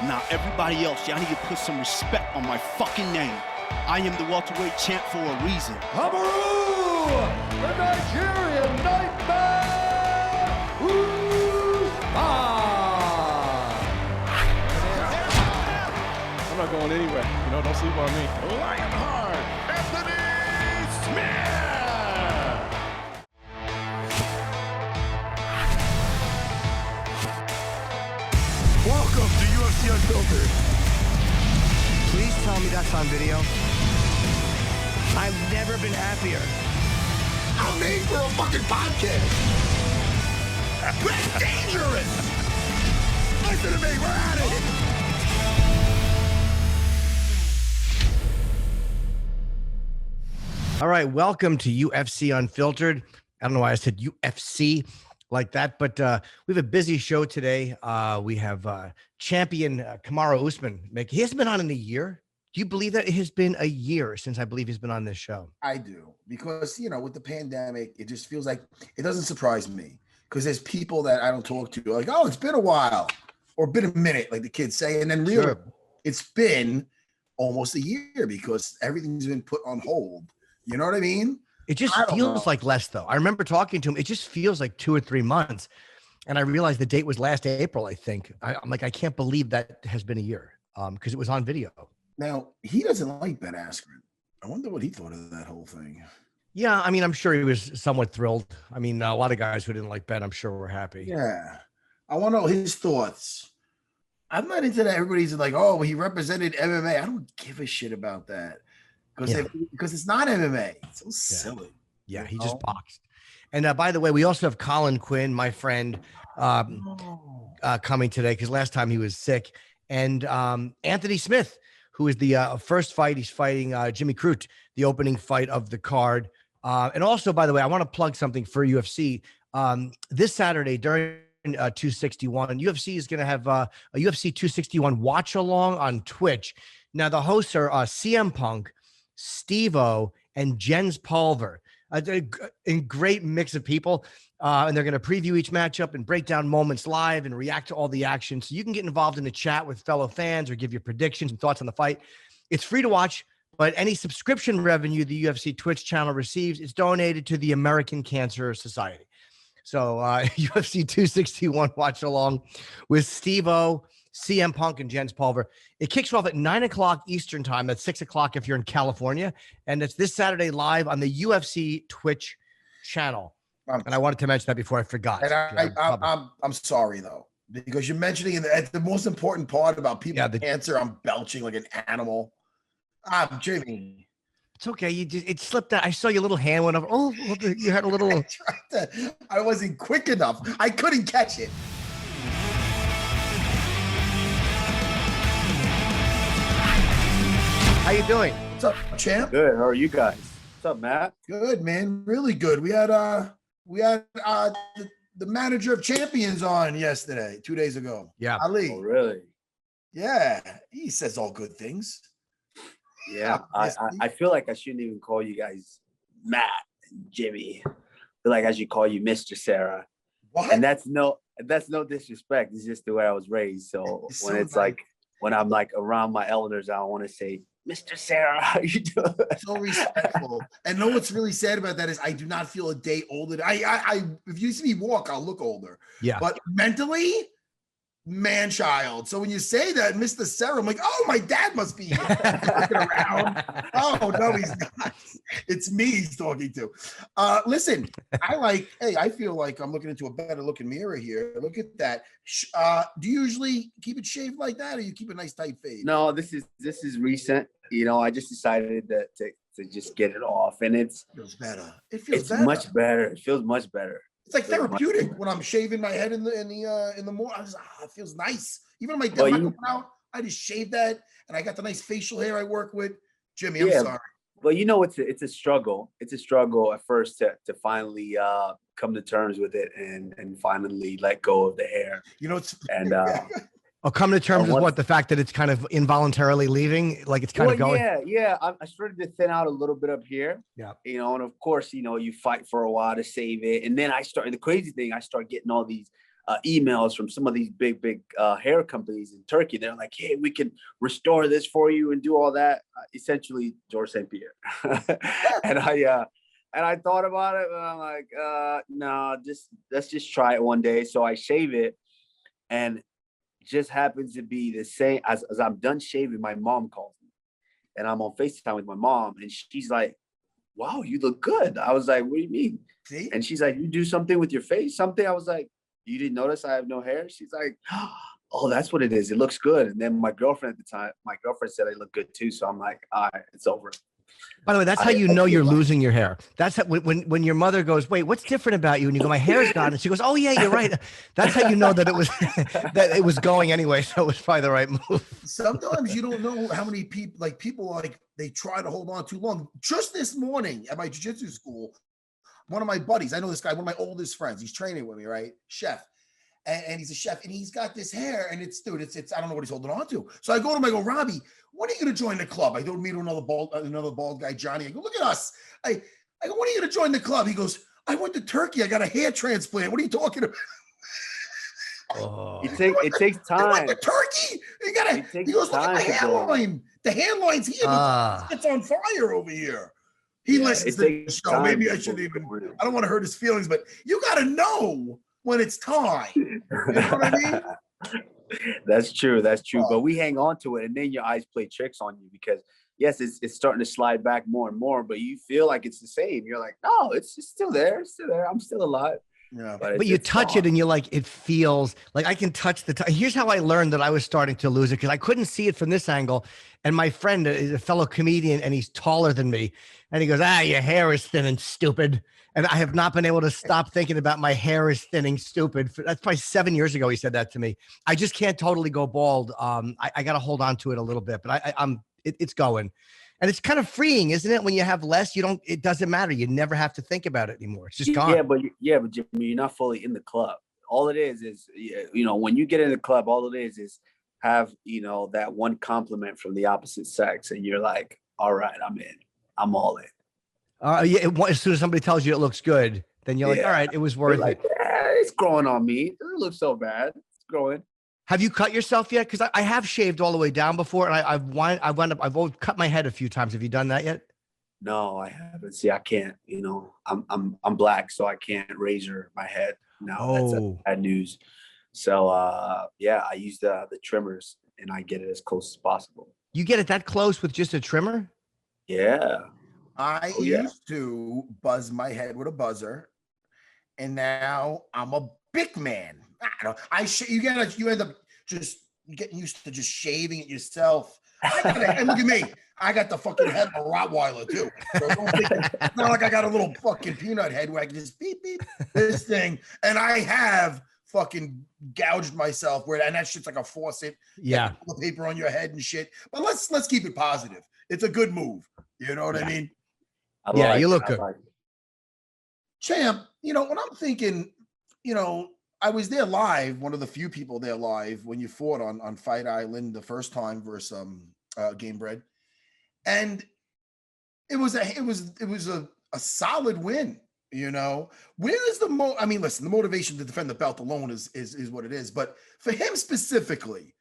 Now everybody else, y'all need to put some respect on my fucking name. I am the welterweight champ for a reason. Kamaru, the Nigerian Nightmare, Usman. I'm not going anywhere. You know, don't sleep on me. Lionheart, Anthony Smith. Welcome to UFC Unfiltered. Please tell me that's on video. I've never been happier. I'm made for a fucking podcast. We're dangerous. Listen to me, we're at it. All right, welcome to UFC Unfiltered. I don't know why I said UFC like that, but we have a busy show today. We have champion Kamaru Usman. He hasn't been on in a year. Do you believe that it has been a year since I believe he's been on this show? I do, because, you know, with the pandemic, it just feels like it doesn't surprise me, because there's people that I don't talk to like, oh, it's been a while or been a minute, like the kids say. And then really, It's been almost a year because everything's been put on hold. You know what I mean? It just feels like less, though. I remember talking to him. It just feels like 2 or 3 months. And I realized the date was last April, I think. I'm like, I can't believe that has been a year because it was on video. Now, he doesn't like Ben Askren. I wonder what he thought of that whole thing. Yeah, I mean, I'm sure he was somewhat thrilled. I mean, a lot of guys who didn't like Ben, I'm sure were happy. Yeah. I want to know his thoughts. I'm not into that. Everybody's like, oh, he represented MMA. I don't give a shit about that. Because it's not MMA. It's so silly. Yeah, he just boxed. And by the way, we also have Colin Quinn, my friend, coming today because last time he was sick. And Anthony Smith, who is the first fight. He's fighting Jimmy Crute, the opening fight of the card. And also, by the way, I want to plug something for UFC. This Saturday during 261, UFC is going to have a UFC 261 watch along on Twitch. Now, the hosts are CM Punk, Steve-O, and Jens Pulver. A great mix of people. And they're going to preview each matchup and break down moments live and react to all the action. So you can get involved in the chat with fellow fans or give your predictions and thoughts on the fight. It's free to watch, but any subscription revenue the UFC Twitch channel receives is donated to the American Cancer Society. So UFC 261 watch along with Steve-O, CM Punk, and Jens Pulver. It kicks off at 9 o'clock Eastern time. That's 6 o'clock if you're in California. And it's this Saturday live on the UFC Twitch channel. And I wanted to mention that before I forgot. And I'm sorry, though, because you're mentioning the most important part about people with cancer. I'm belching like an animal. Jimmy. It's okay. It slipped out. I saw your little hand went up. Oh, you had a little. I wasn't quick enough. I couldn't catch it. How you doing? What's up, champ? Good. How are you guys? What's up, Matt? Good, man. Really good. We had the manager of champions on yesterday, 2 days ago. Yeah. Ali. Oh, really? Yeah. He says all good things. Yeah. I feel like I shouldn't even call you guys Matt and Jimmy. I feel like I should call you Mr. Sarah. What? And that's no disrespect. It's just the way I was raised. So when I'm like around my elders, I want to say, Mr. Sarah, how you doing? So respectful. And know what's really sad about that is I do not feel a day older. If you see me walk, I'll look older. Yeah. But mentally, man-child. So when you say that, Mr. Sarah, I'm like, oh, my dad must be here. Looking around. Oh, no, he's not. It's me he's talking to. Listen, I feel like I'm looking into a better looking mirror here. Look at that. Do you usually keep it shaved like that, or you keep a nice tight fade? No, this is recent. You know, I just decided to just get it off, and it feels better. It feels better. Much better. It feels much better. It's like therapeutic when I'm shaving my head in the morning. It feels nice. Even when my dad going out, I just shave that, and I got the nice facial hair I work with. Jimmy, I'm sorry. Well, you know, it's a struggle. It's a struggle at first to finally come to terms with it and finally let go of the hair. You know, come to terms with what? The fact that it's kind of involuntarily leaving, like it's kind of going. Yeah. I started to thin out a little bit up here. Yeah. You know, and of course, you know, you fight for a while to save it. And then the crazy thing, I start getting all these emails from some of these big hair companies in Turkey. They're like, hey, we can restore this for you and do all that. Essentially, George St. Pierre. And I thought about it, but I'm like, no, let's just try it one day. So I shave it, and it just happens to be the same as I'm done shaving. My mom calls me, and I'm on FaceTime with my mom, and she's like, wow, you look good. I was like, what do you mean? See? And she's like, you do something with your face? Something? I was like, you didn't notice I have no hair? She's like, oh, that's what it is. It looks good. And then my girlfriend at the time, said I look good too. So I'm like, all right, it's over. By the way, that's how you know you're losing your hair. That's how, when your mother goes, wait, what's different about you? And you go, my hair's gone. And she goes, oh yeah, you're right. That's how you know that it was going anyway. So it was probably the right move. Sometimes you don't know how many people they try to hold on too long. Just this morning at my jiu-jitsu school, one of my buddies, I know this guy, one of my oldest friends, he's training with me, right? Chef. And he's a chef, and he's got this hair, and it's I don't know what he's holding on to. So I go to him, I go, Robbie, when are you going to join the club? I go to meet another bald guy, Johnny. I go, look at us. I go, when are you going to join the club? He goes, I went to Turkey. I got a hair transplant. What are you talking about? Oh. It takes time. I went to Turkey. He goes, look at my hairline. The hairline's here. It's on fire over here. He listens to the show. Maybe I shouldn't even. I don't want to hurt his feelings, but you got to know when it's time. You know what I mean? That's true. But we hang on to it, and then your eyes play tricks on you because yes, it's starting to slide back more and more, but you feel like it's the same. You're like, no, it's still there. It's still there. I'm still alive. Yeah. But you touch it and you're like, it feels like I can touch here's how I learned that I was starting to lose it, because I couldn't see it from this angle. And my friend is a fellow comedian, and he's taller than me. And he goes, your hair is thin and stupid. And I have not been able to stop thinking about my hair is thinning stupid. That's probably 7 years ago he said that to me. I just can't totally go bald. I got to hold on to it a little bit, but it's going. And it's kind of freeing, isn't it? When you have less, it doesn't matter. You never have to think about it anymore. It's just gone. Yeah, but Jimmy, you're not fully in the club. All it is, when you get in the club, all it is have, that one compliment from the opposite sex. And you're like, all right, I'm in. I'm all in. As soon as somebody tells you it looks good, then you're like, all right, it was worth it. It's growing on me. It doesn't look so bad. It's growing. Have you cut yourself yet? Because I have shaved all the way down before, and I've always cut my head a few times. Have you done that yet? No, I haven't. See, I can't. I'm black, so I can't razor my head. No, that's bad news. So I use the trimmers, and I get it as close as possible. You get it that close with just a trimmer? Yeah. I used to buzz my head with a buzzer, and now I'm a big man. I don't know. You end up just getting used to just shaving it yourself. And look at me. I got the fucking head of a Rottweiler too. So don't think it's not like I got a little fucking peanut head where I can just beep this thing. And I have fucking gouged myself and that shit's like a faucet. Yeah. The paper on your head and shit. But let's keep it positive. It's a good move. You know what I mean? You look good. Champ, when I'm thinking, I was there live, one of the few people there live when you fought on Fight Island the first time versus Game Bread. And it was a solid win, Where is listen, the motivation to defend the belt alone is what it is. But for him specifically,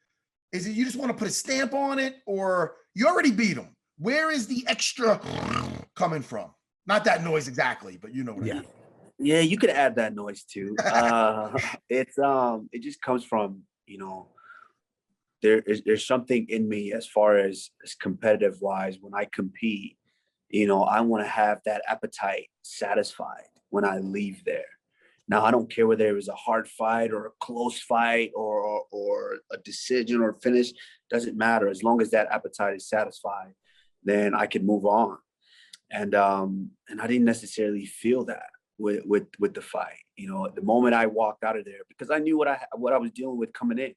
is it you just want to put a stamp on it, or you already beat him? Where is the extra coming from? Not that noise exactly, but you know what I mean. Yeah, you could add that noise too. It just comes from, there's something in me as far as competitive wise. When I compete, I want to have that appetite satisfied when I leave there. Now, I don't care whether it was a hard fight or a close fight or a decision or finish. Doesn't matter. As long as that appetite is satisfied, then I can move on. And I didn't necessarily feel that with the fight. The moment I walked out of there, because I knew what I was dealing with coming in.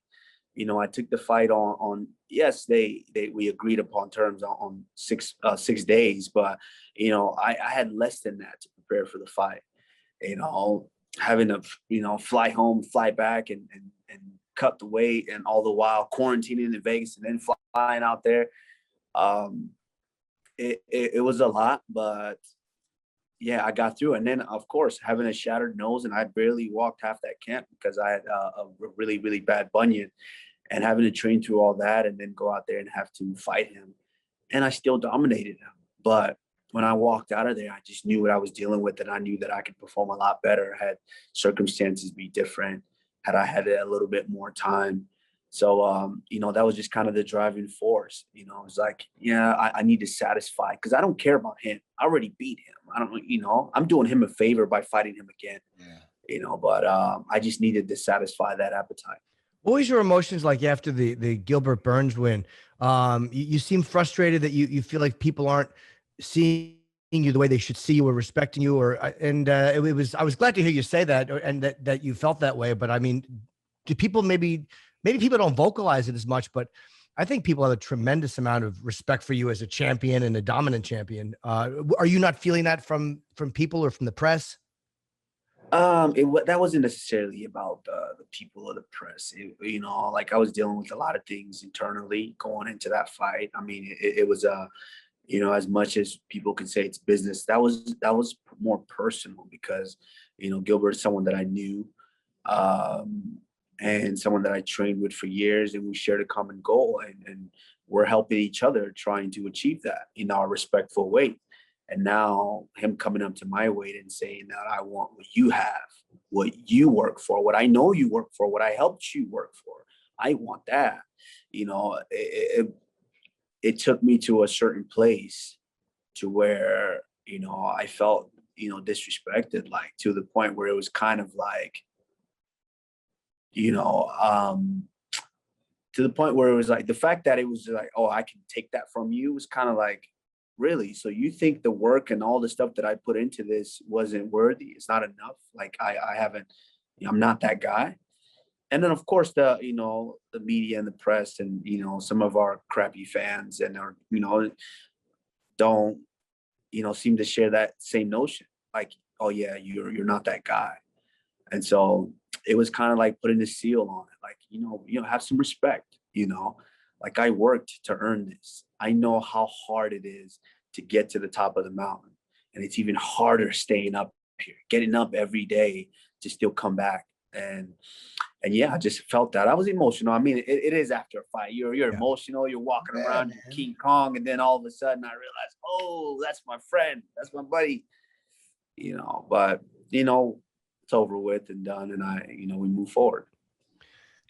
I took the fight on yes, we agreed upon terms on 6 days, but I had less than that to prepare for the fight. Having to fly home, fly back, and cut the weight, and all the while quarantining in Vegas and then flying out there. It was a lot, but yeah, I got through. And then, of course, having a shattered nose, and I barely walked half that camp because I had a really, really bad bunion, and having to train through all that and then go out there and have to fight him. And I still dominated him. But when I walked out of there, I just knew what I was dealing with, and I knew that I could perform a lot better had circumstances be different, had I had a little bit more time. So, you know, that was just kind of the driving force. You know, it's like, yeah, I need to satisfy, because I don't care about him. I already beat him. I don't, you know, I'm doing him a favor by fighting him again. Yeah. You know, but I just needed to satisfy that appetite. What was your emotions like after the Gilbert Burns win? You seem frustrated that you feel like people aren't seeing you the way they should see you or respecting you, I was glad to hear you say that, and that you felt that way. But I mean, do people maybe people don't vocalize it as much, but I think people have a tremendous amount of respect for you as a champion and a dominant champion. Are you not feeling that from people or from the press? That wasn't necessarily about the people or the press. You know, like, I was dealing with a lot of things internally going into that fight. I mean, it was you know, as much as people can say it's business, that was more personal, because, you know, Gilbert's someone that I knew, and someone that I trained with for years, and we shared a common goal, and we're helping each other trying to achieve that in our respectful way. And now him coming up to my weight and saying that I want what you have, what you work for, what I know you work for, what I helped you work for. I want that. You know, it took me to a certain place to where, you know, I felt, you know, disrespected, like, to the point where it was kind of like, you know, to the point where it was like, the fact that it was like, oh, I can take that from you, was kind of like, really? So you think the work and all the stuff that I put into this wasn't worthy? It's not enough? Like, I haven't, you know, I'm not that guy. And then, of course, the, you know, the media and the press, and, you know, some of our crappy fans and our, you know, don't, you know, seem to share that same notion. Like, oh yeah, you're not that guy. And so it was kind of like putting a seal on it. Like, you know, have some respect, you know, like, I worked to earn this. I know how hard it is to get to the top of the mountain. And it's even harder staying up here, getting up every day to still come back. And yeah, I just felt that. I was emotional. I mean, it is after a fight. You're emotional. You're walking around, man, King Kong, and then all of a sudden I realized, oh, that's my friend. That's my buddy. You know, but, you know, it's over with and done. And you know, we move forward.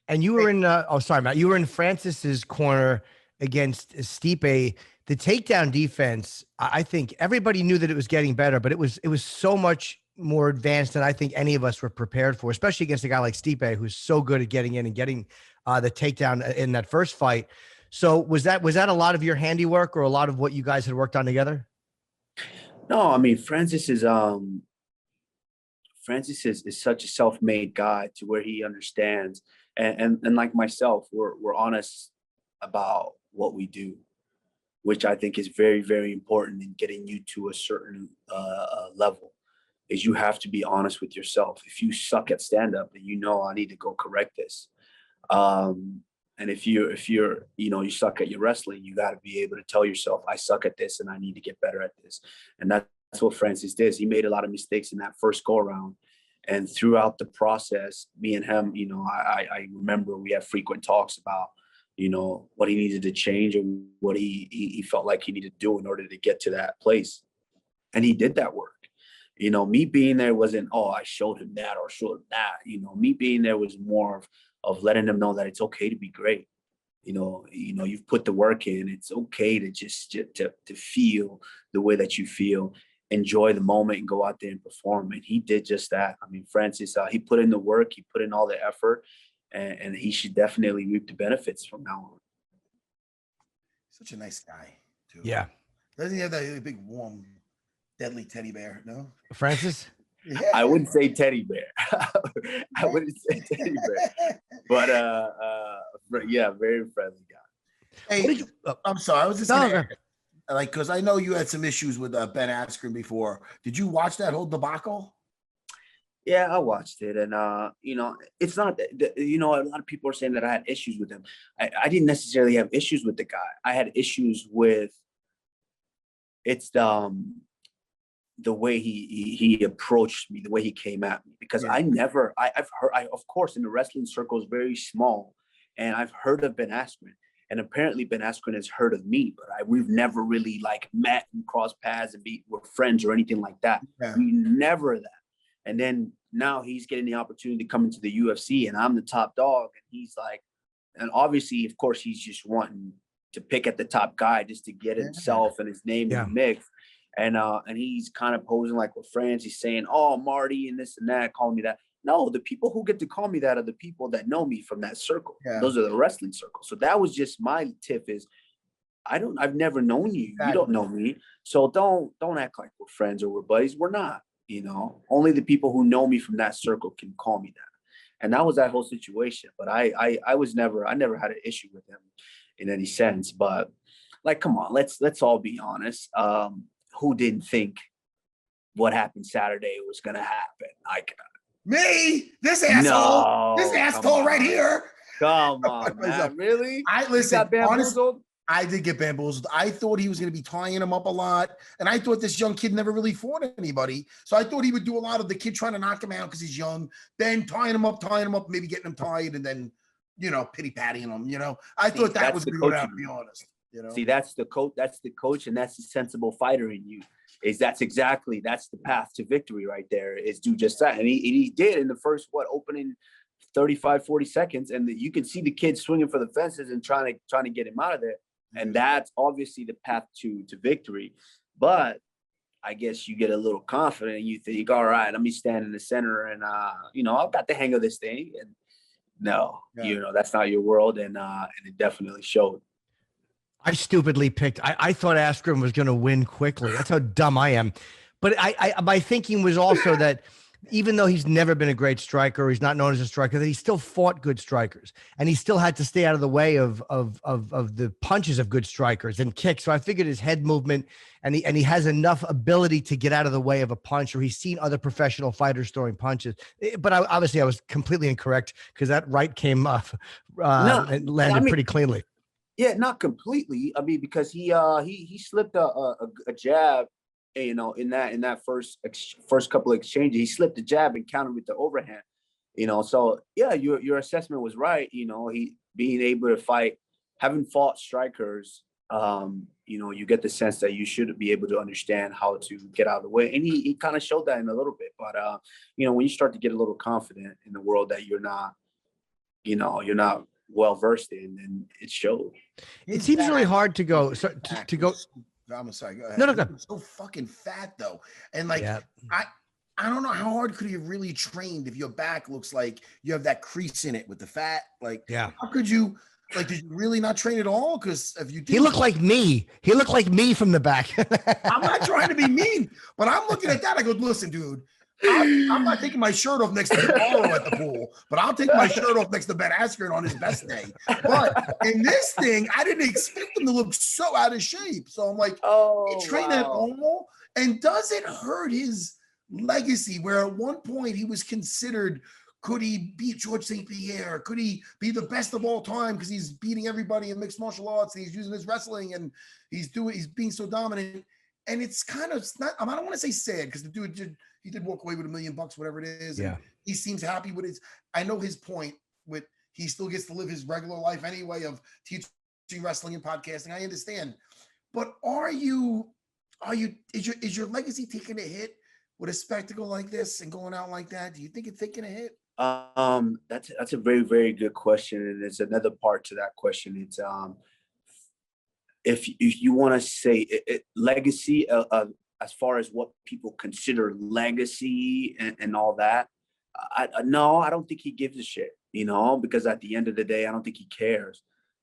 And you were in, oh, sorry, Matt, you were in Francis's corner against Stipe. The takedown defense, I think everybody knew that it was getting better, but it was so much more advanced than I think any of us were prepared for, especially against a guy like Stipe, who's so good at getting in and getting the takedown in that first fight. So was that a lot of your handiwork, or a lot of what you guys had worked on together? No, I mean, Francis is such a self-made guy, to where he understands. And like myself, we're honest about what we do, which I think is very, very important in getting you to a certain level. Is you have to be honest with yourself. If you suck at stand-up, then you know, I need to go correct this. And if you're you know, you suck at your wrestling, you got to be able to tell yourself, I suck at this and I need to get better at this. And that's what Francis did. He made a lot of mistakes in that first go around. And throughout the process, me and him, you know, I remember we had frequent talks about, you know, what he needed to change and what he felt like he needed to do in order to get to that place. And he did that work. You know, me being there wasn't, oh, I showed him that or showed him that. You know, me being there was more of letting him know that it's okay to be great. You know, you've put the work in. It's okay to just to feel the way that you feel, enjoy the moment, and go out there and perform. And he did just that. I mean, Francis, he put in the work, he put in all the effort, and he should definitely reap the benefits from now on. Such a nice guy, too. Yeah. Doesn't he have that big, warm, deadly teddy bear? No, Francis? Yeah. I wouldn't say teddy bear. I wouldn't say teddy bear. But yeah, very friendly guy. Hey, I'm sorry. I was just gonna like, because I know you had some issues with Ben Askren before. Did you watch that whole debacle? Yeah, I watched it, and you know, it's not. You know, a lot of people are saying that I had issues with him. I didn't necessarily have issues with the guy. I had issues with the way he approached me, the way he came at me, because I've heard, of course, in the wrestling circle is very small, and I've heard of Ben Askren, and apparently Ben Askren has heard of me, but we've never really like met and crossed paths and we're friends or anything like that. We never that. And then now he's getting the opportunity to come into the UFC, and I'm the top dog, and he's like, and obviously, of course, he's just wanting to pick at the top guy just to get himself and his name in the mix. And he's kind of posing like with friends. He's saying, "Oh, Marty," and this and that, calling me that. No, the people who get to call me that are the people that know me from that circle. Those are the wrestling circle. So that was just my tip is, I've never known you. You don't know me. So don't act like we're friends or we're buddies. We're not, only the people who know me from that circle can call me that. And that was that whole situation. But I never had an issue with him in any sense. But like, come on, let's all be honest. Who didn't think what happened Saturday was going to happen? Me, this asshole right here. Come on, man. Really? Honestly, I did get bamboozled. I thought he was going to be tying him up a lot, and I thought this young kid never really fought anybody. So I thought he would do a lot of the kid trying to knock him out because he's young, then tying him up, maybe getting him tied, and then pity patting him. I thought that was going to go down. To be honest. See, that's the coach, and that's the sensible fighter in you. That's the path to victory right there, is do just that. And he did in the first, opening 35, 40 seconds. And you can see the kid swinging for the fences and trying to get him out of there. And that's obviously the path to victory. But I guess you get a little confident and you think, all right, let me stand in the center and, I've got the hang of this thing. And no, that's not your world. And it definitely showed. I stupidly picked. I thought Askren was going to win quickly. That's how dumb I am. But my thinking was also that even though he's never been a great striker, he's not known as a striker, that he still fought good strikers, and he still had to stay out of the way of the punches of good strikers and kicks. So I figured his head movement, and he has enough ability to get out of the way of a punch, or he's seen other professional fighters throwing punches. But obviously I was completely incorrect, because that right came up and landed pretty cleanly. Yeah, not completely. I mean, because he slipped a jab, in that first couple of exchanges. He slipped a jab and countered with the overhand. So yeah, your assessment was right. He being able to fight, having fought strikers, you get the sense that you should be able to understand how to get out of the way. And he kind of showed that in a little bit. But when you start to get a little confident in the world that you're not well versed in, and it showed. It seems really hard to go. So to go. I'm sorry. Go ahead. No. So fucking fat though, and I don't know how hard could you have really trained if your back looks like you have that crease in it with the fat. How could you? Did you really not train at all? Because if you did, he looked like me. He looked like me from the back. I'm not trying to be mean, but I'm looking at that. I go, listen, dude. I'm not taking my shirt off next to Kamaru at the pool, but I'll take my shirt off next to Ben Askren on his best day. But in this thing, I didn't expect him to look so out of shape. So I'm like, he trained at all? And does it hurt his legacy, where at one point he was considered, could he beat George St. Pierre? Could he be the best of all time because he's beating everybody in mixed martial arts and he's using his wrestling and he's being so dominant? And it's kind of not, I don't want to say sad, because the dude he did walk away with $1 million, whatever it is. Yeah. He seems happy with his, I know his point with, he still gets to live his regular life anyway of teaching wrestling and podcasting. I understand. But is your legacy taking a hit with a spectacle like this and going out like that? Do you think it's taking a hit? That's a very, very good question. And there's another part to that question. It's, if you want to say legacy, as far as what people consider legacy and all that, I don't think he gives a shit, because at the end of the day, I don't think he cares.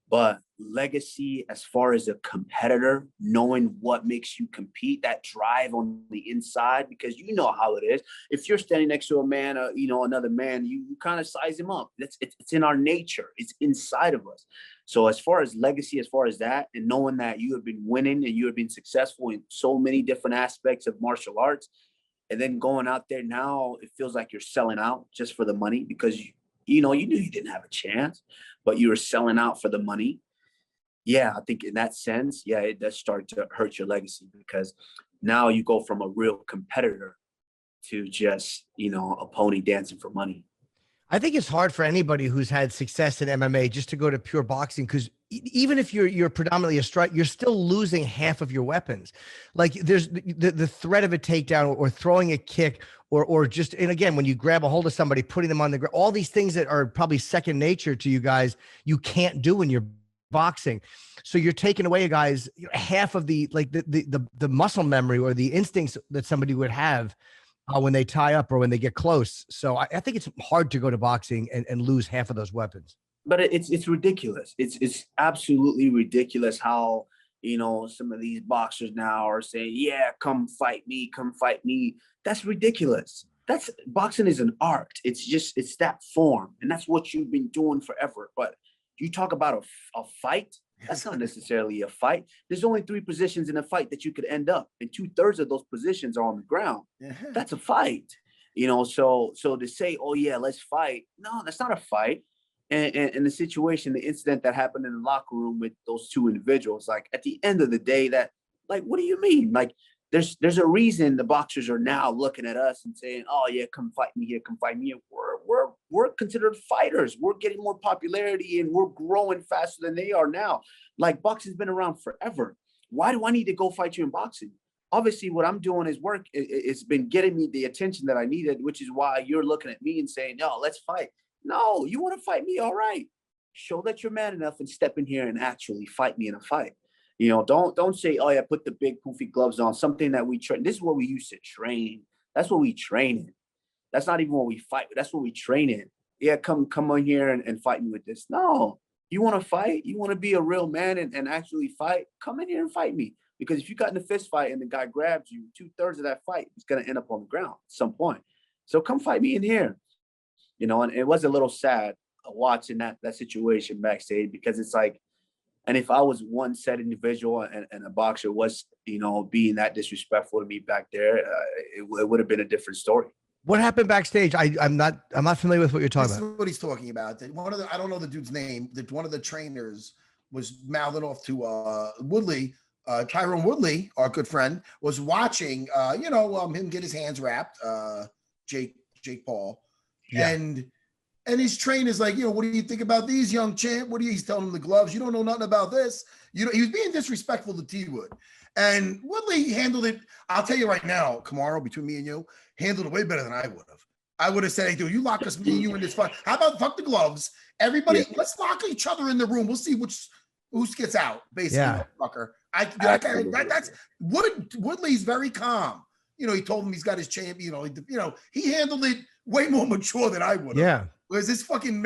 But legacy, as far as a competitor, knowing what makes you compete, that drive on the inside, because you know how it is. If you're standing next to a man, another man, you kind of size him up. It's in our nature. It's inside of us. So as far as legacy, as far as that, and knowing that you have been winning and you have been successful in so many different aspects of martial arts, and then going out there now, it feels like you're selling out just for the money, because you knew you didn't have a chance, but you were selling out for the money. Yeah, I think in that sense, yeah, it does start to hurt your legacy, because Now you go from a real competitor to just, a pony dancing for money. I think it's hard for anybody who's had success in MMA just to go to pure boxing, because even if you're predominantly a strike, you're still losing half of your weapons. Like there's the threat of a takedown or throwing a kick or just, and again, when you grab a hold of somebody, putting them on the ground, all these things that are probably second nature to you guys, you can't do when you're boxing. So you're taking away a guy's half of the muscle memory or the instincts that somebody would have when they tie up or when they get close. So I think it's hard to go to boxing and lose half of those weapons. But it's ridiculous. It's absolutely ridiculous how, some of these boxers now are saying, yeah, come fight me. That's ridiculous. Boxing is an art. It's that form. And that's what you've been doing forever. But you talk about a fight. That's not necessarily a fight. There's only 3 positions in a fight that you could end up, and 2/3 of those positions are on the ground. That's a fight, So to say, oh yeah, let's fight. No, that's not a fight. And the situation, the incident that happened in the locker room with those 2 individuals, like at the end of the day, what do you mean? Like there's a reason the boxers are now looking at us and saying, oh yeah, come fight me here, come fight me. We're considered fighters. We're getting more popularity and we're growing faster than they are now. Like boxing's been around forever. Why do I need to go fight you in boxing? Obviously what I'm doing is work. It's been getting me the attention that I needed, which is why you're looking at me and saying, no, let's fight. No, you want to fight me? All right. Show that you're man enough and step in here and actually fight me in a fight. Don't say, oh yeah, put the big poofy gloves on, something that we train. This is what we used to train. That's what we train in. That's not even what we fight. That's what we train in. Yeah, come on here and fight me with this. No, you want to fight? You want to be a real man and actually fight? Come in here and fight me. Because if you got in a fist fight and the guy grabs you, 2/3 of that fight is going to end up on the ground at some point. So come fight me in here. And it was a little sad watching that situation backstage, because it's like, and if I was one set individual and a boxer was, being that disrespectful to me back there, it would have been a different story. What happened backstage? I'm not familiar with what you're talking This about. is what he's talking about. I don't know the dude's name. That one of the trainers was mouthing off to Woodley. Tyron Woodley, our good friend, was watching. Him get his hands wrapped. Jake Paul, and his trainer's like, what do you think about these, young champ? He's telling him the gloves. You don't know nothing about this. He was being disrespectful to T-Wood. And Woodley handled it. I'll tell you right now, Kamaru, between me and you, handled it way better than I would have. I would have said, hey, dude, you lock us, me and you in this fight. How about fuck the gloves? Everybody, let's lock each other in the room. We'll see who gets out, basically, fucker. That's Woodley's very calm. He told him he's got his champ. He handled it way more mature than I would have. Yeah. Whereas this boxing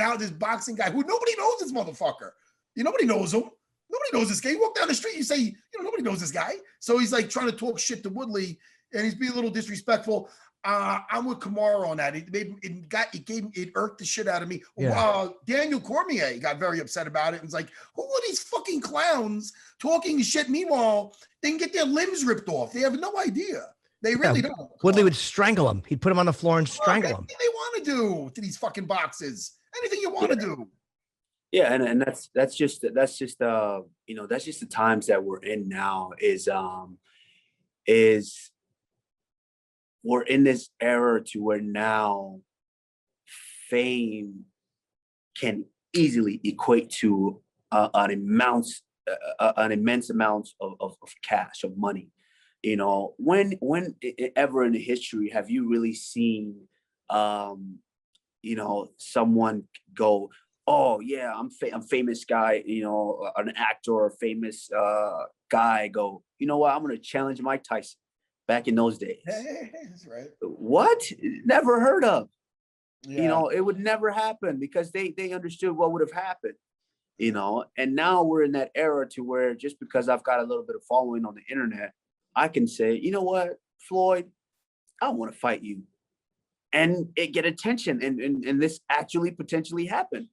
guy who nobody knows this motherfucker. Nobody knows him. Nobody knows this guy. You walk down the street, you say, nobody knows this guy. So he's like trying to talk shit to Woodley, and he's being a little disrespectful. I'm with Kamaru on that. It irked the shit out of me. Yeah. Daniel Cormier got very upset about it and was like, who are these fucking clowns talking shit? Meanwhile, they can get their limbs ripped off. They have no idea. They really don't. Woodley would strangle him. He'd put him on the floor and strangle him. Anything they want to do to these fucking boxes. Anything you want to do. Yeah, and that's just the times that we're in now. Is we're in this era to where now fame can easily equate to an immense amount of cash, of money. When ever in the history have you really seen someone go, oh yeah, I'm famous guy, an actor or a famous guy go, you know what, I'm gonna challenge Mike Tyson back in those days. Hey, that's right. What? Never heard of. Yeah. It would never happen because they understood what would have happened. And now we're in that era to where just because I've got a little bit of following on the internet, I can say, you know what, Floyd, I want to fight you. And it get attention and this actually potentially happened.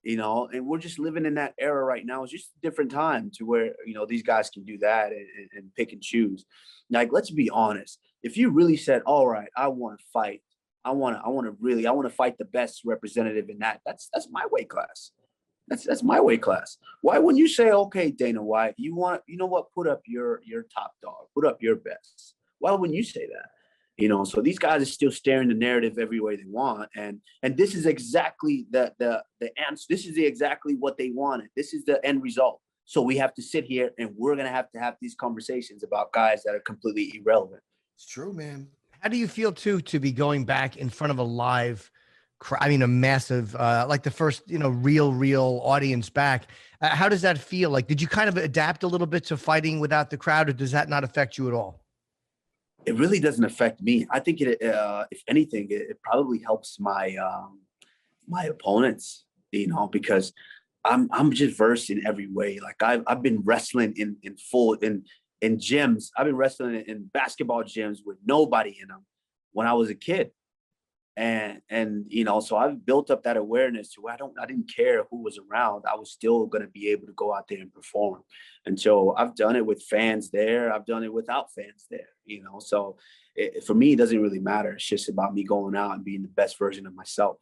And we're just living in that era right now. It's just a different time to where, these guys can do that and pick and choose. Like, let's be honest. If you really said, all right, I want to fight. I want to fight the best representative in that. That's my weight class. That's my weight class. Why wouldn't you say, okay, Dana White, you know what? Put up your top dog, put up your best. Why wouldn't you say that? You know, so these guys are still staring the narrative every way they want. And this is exactly the answer. This is exactly what they wanted. This is the end result. So we have to sit here and we're going to have these conversations about guys that are completely irrelevant. It's true, man. How do you feel too, to be going back in front of a live crowd? I mean, a massive, like the first, real audience back. How does that feel? Like, did you kind of adapt a little bit to fighting without the crowd, or does that not affect you at all? It really doesn't affect me. I think if anything, it probably helps my my opponents, because I'm just versed in every way. Like I've been wrestling in gyms. I've been wrestling in basketball gyms with nobody in them when I was a kid. And so I've built up that awareness to where I didn't care who was around. I was still going to be able to go out there and perform. And so I've done it with fans there. I've done it without fans there, so for me, it doesn't really matter. It's just about me going out and being the best version of myself.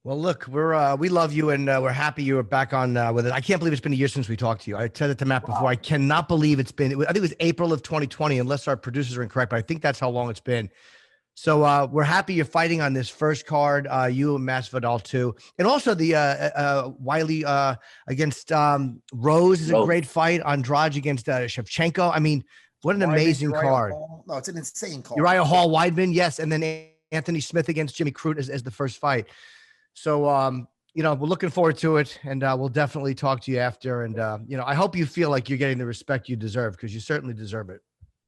Well, look, we love you, and we're happy you were back on with it. I can't believe it's been a year since we talked to you. I said it to Matt before. I cannot believe I think it was April of 2020, unless our producers are incorrect, but I think that's how long it's been. So we're happy you're fighting on this first card, you and Masvidal too. And also the Wiley against Rose is a great fight. Andrade against Shevchenko. I mean, what an amazing card. No, it's an insane card. Uriah Hall, Weidman, yes. And then Anthony Smith against Jimmy Crute as the first fight. So, we're looking forward to it, and we'll definitely talk to you after. And, I hope you feel like you're getting the respect you deserve, because you certainly deserve it.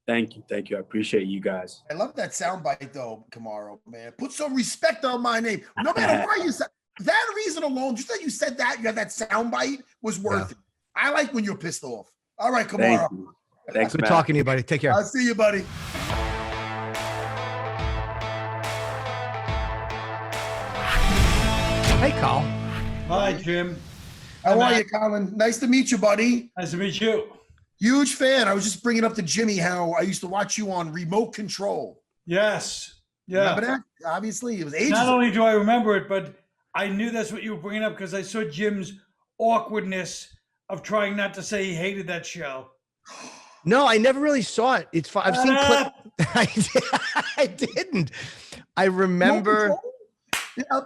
Thank you. I appreciate you guys. I love that soundbite, though, Kamaru, man. Put some respect on my name. No matter why you said that reason alone, just that you said that, you got that soundbite was worth it. I like when you're pissed off. All right, Kamaru. Thanks for talking to you, buddy. Take care. I'll see you, buddy. Hey, Carl. Hi, Jim. How are you, Colin? Nice to meet you, buddy. Nice to meet you. Huge fan. I was just bringing up to Jimmy how I used to watch you on Remote Control. Yes. Yeah. Remember that? Obviously, it was ages Not ago. only do I remember it, but I knew that's what you were bringing up because I saw Jim's awkwardness of trying not to say he hated that show. No, I never really saw it. It's fun. I've seen clips. I didn't. I remember. Yeah,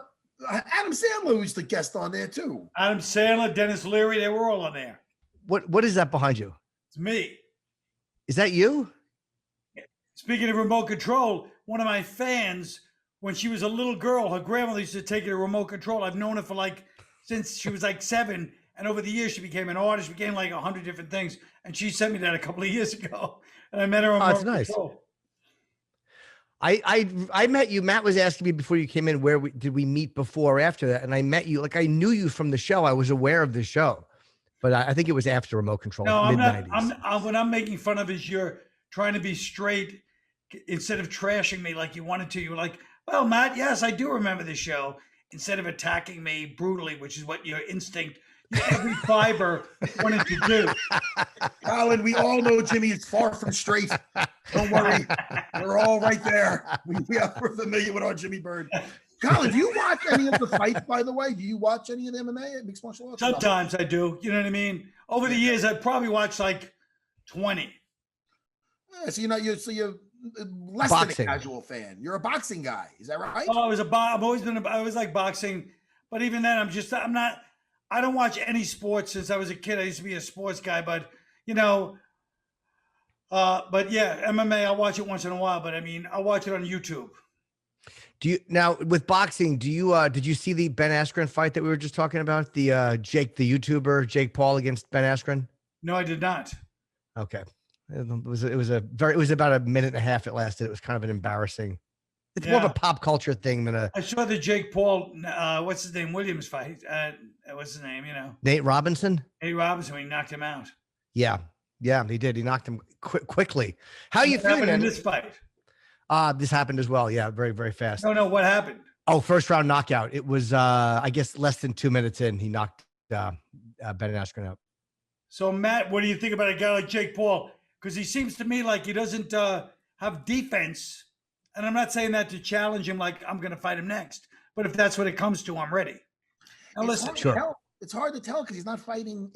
Adam Sandler used to guest on there too. Adam Sandler, Dennis Leary, they were all on there. What is that behind you? It's me. Is that you? Speaking of remote control, one of my fans, when she was a little girl, her grandmother used to take her to remote control. I've known her for since she was 7. And over the years, she became an artist, became 100 different things. And she sent me that a couple of years ago. And I met her on remote control. I met you. Matt was asking me before you came in, did we meet before or after that? And I met you. I knew you from the show. I was aware of the show. But I think it was after remote control. No, I'm mid-90s. not. What I'm making fun of is you're trying to be straight instead of trashing me like you wanted to. You were like, well, Matt, yes, I do remember the show. Instead of attacking me brutally, which is what your instinct, every fiber wanted to do. Colin, we all know Jimmy is far from straight. Don't worry. We're all right there. We're familiar with our Jimmy Bird. Colin, do you watch any of the fights, by the way? Do you watch any of the MMA, mixed martial arts? Sometimes I do. You know what I mean? Over the years, I've probably watched 20. Yeah, so you're less boxing. than a casual fan. You're a boxing guy. Is that right? Oh, I've always been. I always like boxing, but even then, I'm not. I don't watch any sports since I was a kid. I used to be a sports guy, but but yeah, MMA. I'll watch it once in a while, but I'll watch it on YouTube. Do you now with boxing? Did you see the Ben Askren fight that we were just talking about? The the YouTuber Jake Paul against Ben Askren? No, I did not. Okay, it was about a minute and a half. It lasted. It was kind of an embarrassing. It's more of a pop culture thing than a. I saw the Jake Paul. What's his name? Williams fight. What's his name? Nate Robinson. Nate Robinson. He knocked him out. Yeah, he did. He knocked him quickly. How are you feeling in this fight? This happened as well. Yeah, very, very fast. No, what happened? Oh, first round knockout. It was, I guess, less than 2 minutes in. He knocked Ben Askren out. So, Matt, what do you think about a guy like Jake Paul? Because he seems to me like he doesn't have defense. And I'm not saying that to challenge him like I'm going to fight him next. But if that's what it comes to, I'm ready. Now, listen. Sure. it's hard to tell because he's not fighting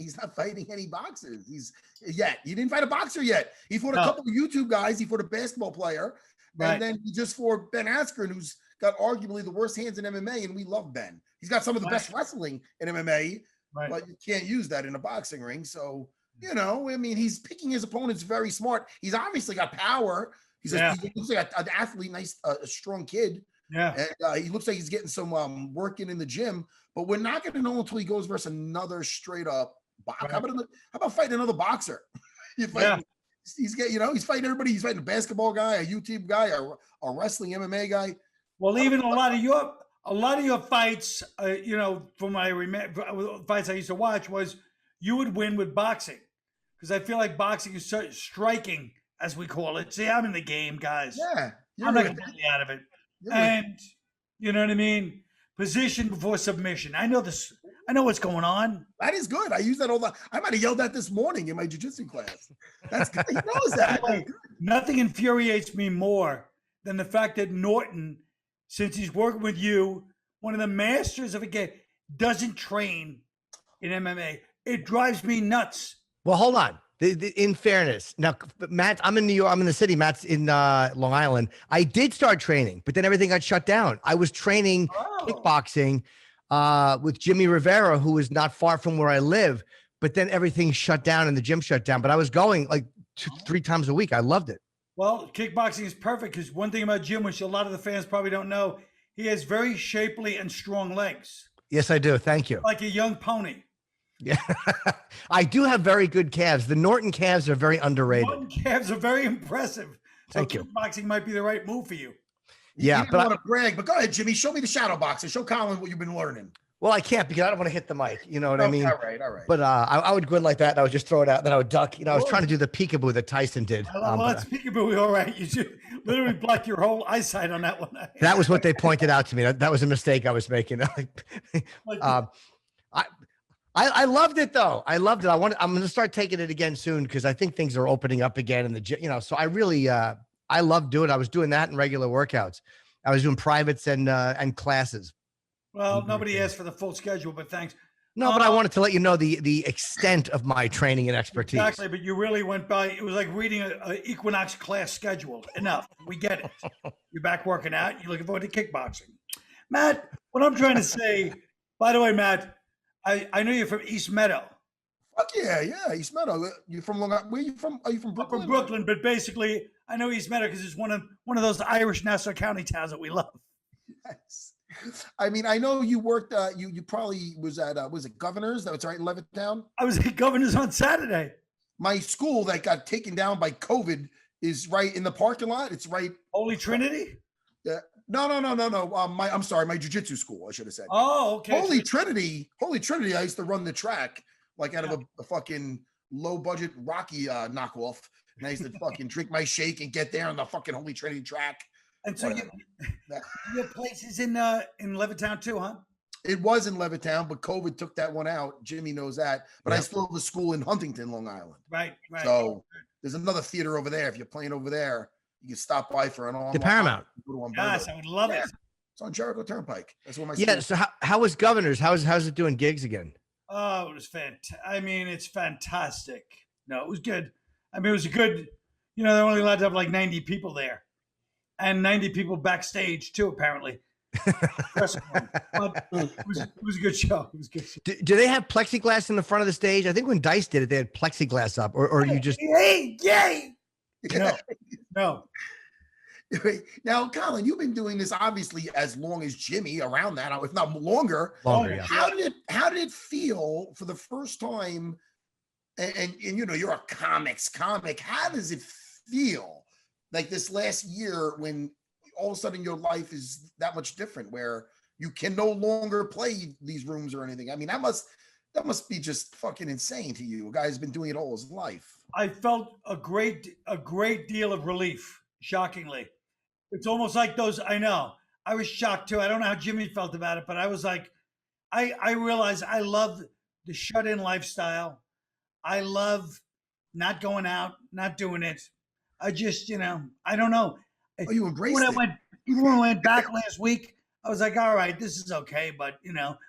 any boxers. He didn't fight a boxer yet. He fought a couple of YouTube guys. He fought a basketball player, and then he just fought Ben Askren, who's got arguably the worst hands in MMA, and we love Ben. He's got some of the best wrestling in MMA, but you can't use that in a boxing ring. So, I mean, he's picking his opponents very smart. He's obviously got power. He looks like an athlete, nice, a strong kid. Yeah. And he looks like he's getting some work in the gym, but we're not going to know until he goes versus another straight up boxer. How about fighting another boxer? He's fighting everybody. He's fighting a basketball guy, a YouTube guy, a wrestling MMA guy. Well, even a lot of your fights, from my fights I used to watch, was you would win with boxing, because I feel like boxing is so striking, as we call it. See, I'm in the game, guys. Yeah, I'm not completely out of it. And you know what I mean? Position before submission. I know this. I know what's going on. That is good. I use that all the time. I might have yelled that this morning in my jiu-jitsu class. That's good. He knows that. Nothing infuriates me more than the fact that Norton, since he's working with you, one of the masters of a game, doesn't train in MMA. It drives me nuts. Well, hold on. In fairness, now, Matt, I'm in New York. I'm in the city. Matt's in Long Island. I did start training, but then everything got shut down. I was training kickboxing with Jimmy Rivera, who is not far from where I live, but then everything shut down and the gym shut down. But I was going like 2-3 times a week. I loved it. Well, kickboxing is perfect because one thing about Jim, which a lot of the fans probably don't know, he has very shapely and strong legs. Yes, I do. Thank you. Like a young pony. Yeah, I do have very good calves. The Norton calves are very underrated. Norton calves are very impressive. So Thank you. Kickboxing might be the right move for you. Yeah, but I want to brag. But go ahead, Jimmy. Show me the shadow boxing. Show Colin what you've been learning. Well, I can't because I don't want to hit the mic. You know what I mean? All right. But I would go in like that, and I would just throw it out, and then I would duck. I was trying to do the peekaboo that Tyson did. Well, that's peekaboo. All right, you should literally block your whole eyesight on that one. That was what they pointed out to me. That was a mistake I was making. I loved it though. I loved it. I'm going to start taking it again soon because I think things are opening up again in the gym. So I really I love doing it. I was doing that in regular workouts. I was doing privates and classes. Well, nobody asked for the full schedule, but thanks. No, but I wanted to let you know the extent of my training and expertise. Exactly, but you really went by. It was like reading an Equinox class schedule. Enough. We get it. You're back working out. You're looking forward to kickboxing. Matt, what I'm trying to say, by the way, Matt, I know you're from East Meadow. Fuck yeah, East Meadow. You from Long Island? Where are you from? Are you from Brooklyn? I'm from Brooklyn, but basically, I know East Meadow because it's one of those Irish Nassau County towns that we love. Yes. I mean, I know you worked. You probably was at was it Governor's? That was right in Levittown. I was at Governor's on Saturday. My school that got taken down by COVID is right in the parking lot. It's right. Holy Trinity. Yeah. No. I'm sorry. My jiu-jitsu school, I should have said. Oh, okay. Holy Trinity. I used to run the track like out of a fucking low budget Rocky knockoff. And I used to fucking drink my shake and get there on the fucking Holy Trinity track. And so your place is in Levittown too, huh? It was in Levittown, but COVID took that one out. Jimmy knows that. But I still have a school in Huntington, Long Island. Right. So there's another theater over there. If you're playing over there, you can stop by for an online. The Paramount. Yes, I would love it. It's on Jericho Turnpike. That's where my school is. So how was Governor's? How's it doing gigs again? Oh, it was fantastic. I mean, it's fantastic. No, it was good. I mean, it was a good, they're only allowed to have like 90 people there. And 90 people backstage too, apparently. But it was a good show. It was a good show. Do they have plexiglass in the front of the stage? I think when Dice did it, they had plexiglass up, or you just. Yay! No. Now, Colin, you've been doing this obviously as long as Jimmy, around that, if not longer. Yeah. How did it feel for the first time? And you're a comic. How does it feel like this last year when all of a sudden your life is that much different, where you can no longer play these rooms or anything? I mean, that must be just fucking insane to you. A guy who's been doing it all his life. I felt a great deal of relief, shockingly. It's almost like those, I know. I was shocked too. I don't know how Jimmy felt about it, but I was like, I realized I love the shut-in lifestyle. I love not going out, not doing it. I just, I don't know. Oh, you embraced it. Even when I went back last week, I was like, all right, this is okay. But,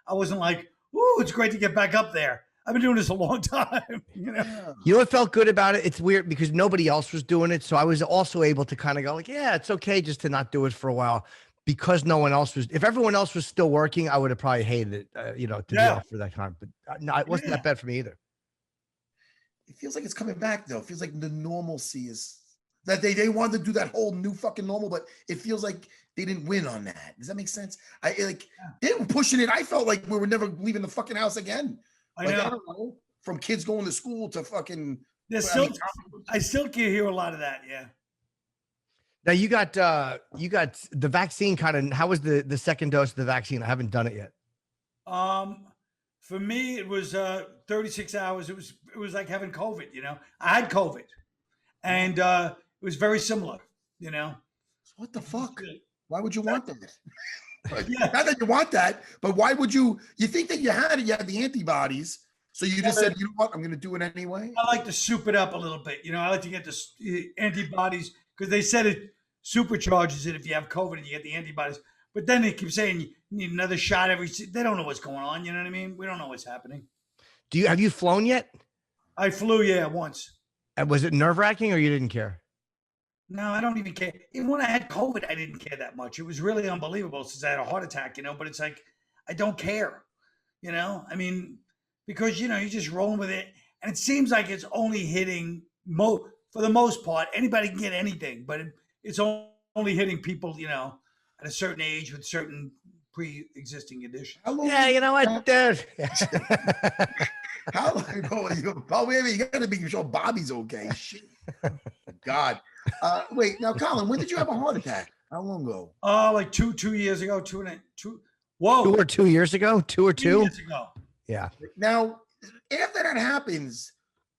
I wasn't like, Ooh, it's great to get back up there. I've been doing this a long time. You know what felt good about it? It's weird because nobody else was doing it. So I was also able to kind of go like, yeah, it's okay just to not do it for a while because no one else was. If everyone else was still working, I would have probably hated it, to be off for that time. But no, it wasn't that bad for me either. It feels like it's coming back though. It feels like the normalcy is that they wanted to do that whole new fucking normal, but it feels like they didn't win on that. Does that make sense? They were pushing it. I felt like we were never leaving the fucking house again. I don't know, from kids going to school to fucking. I still can hear a lot of that. Yeah. Now you got the vaccine how was the second dose of the vaccine? I haven't done it yet. For me, it was 36 hours. It was like having COVID, I had COVID and it was very similar, What the fuck? Why would you want that? Not that you want that, but why would you think that you had the antibodies. So you just said, you know what, I'm going to do it anyway. I like to soup it up a little bit. I like to get the antibodies because they said it supercharges it if you have COVID and you get the antibodies. But then they keep saying you need another shot they don't know what's going on. You know what I mean? We don't know what's happening. Have you flown yet? I flew, once. And was it nerve-wracking or you didn't care? No, I don't even care. Even when I had COVID, I didn't care that much. It was really unbelievable since I had a heart attack, but it's like, I don't care, I mean, because, you're just rolling with it. And it seems like it's only hitting, for the most part, anybody can get anything, but it's only hitting people, at a certain age with certain pre-existing conditions. Yeah, you know what, dude? How long? Oh, wait, you got to be sure Bobby's okay. Shit. God. Wait, now, Colin, when did you have a heart attack? How long ago? Like two years ago, Whoa. 2 or 2 years ago? 2 or 2? 2 years ago. Yeah. Now, after that happens,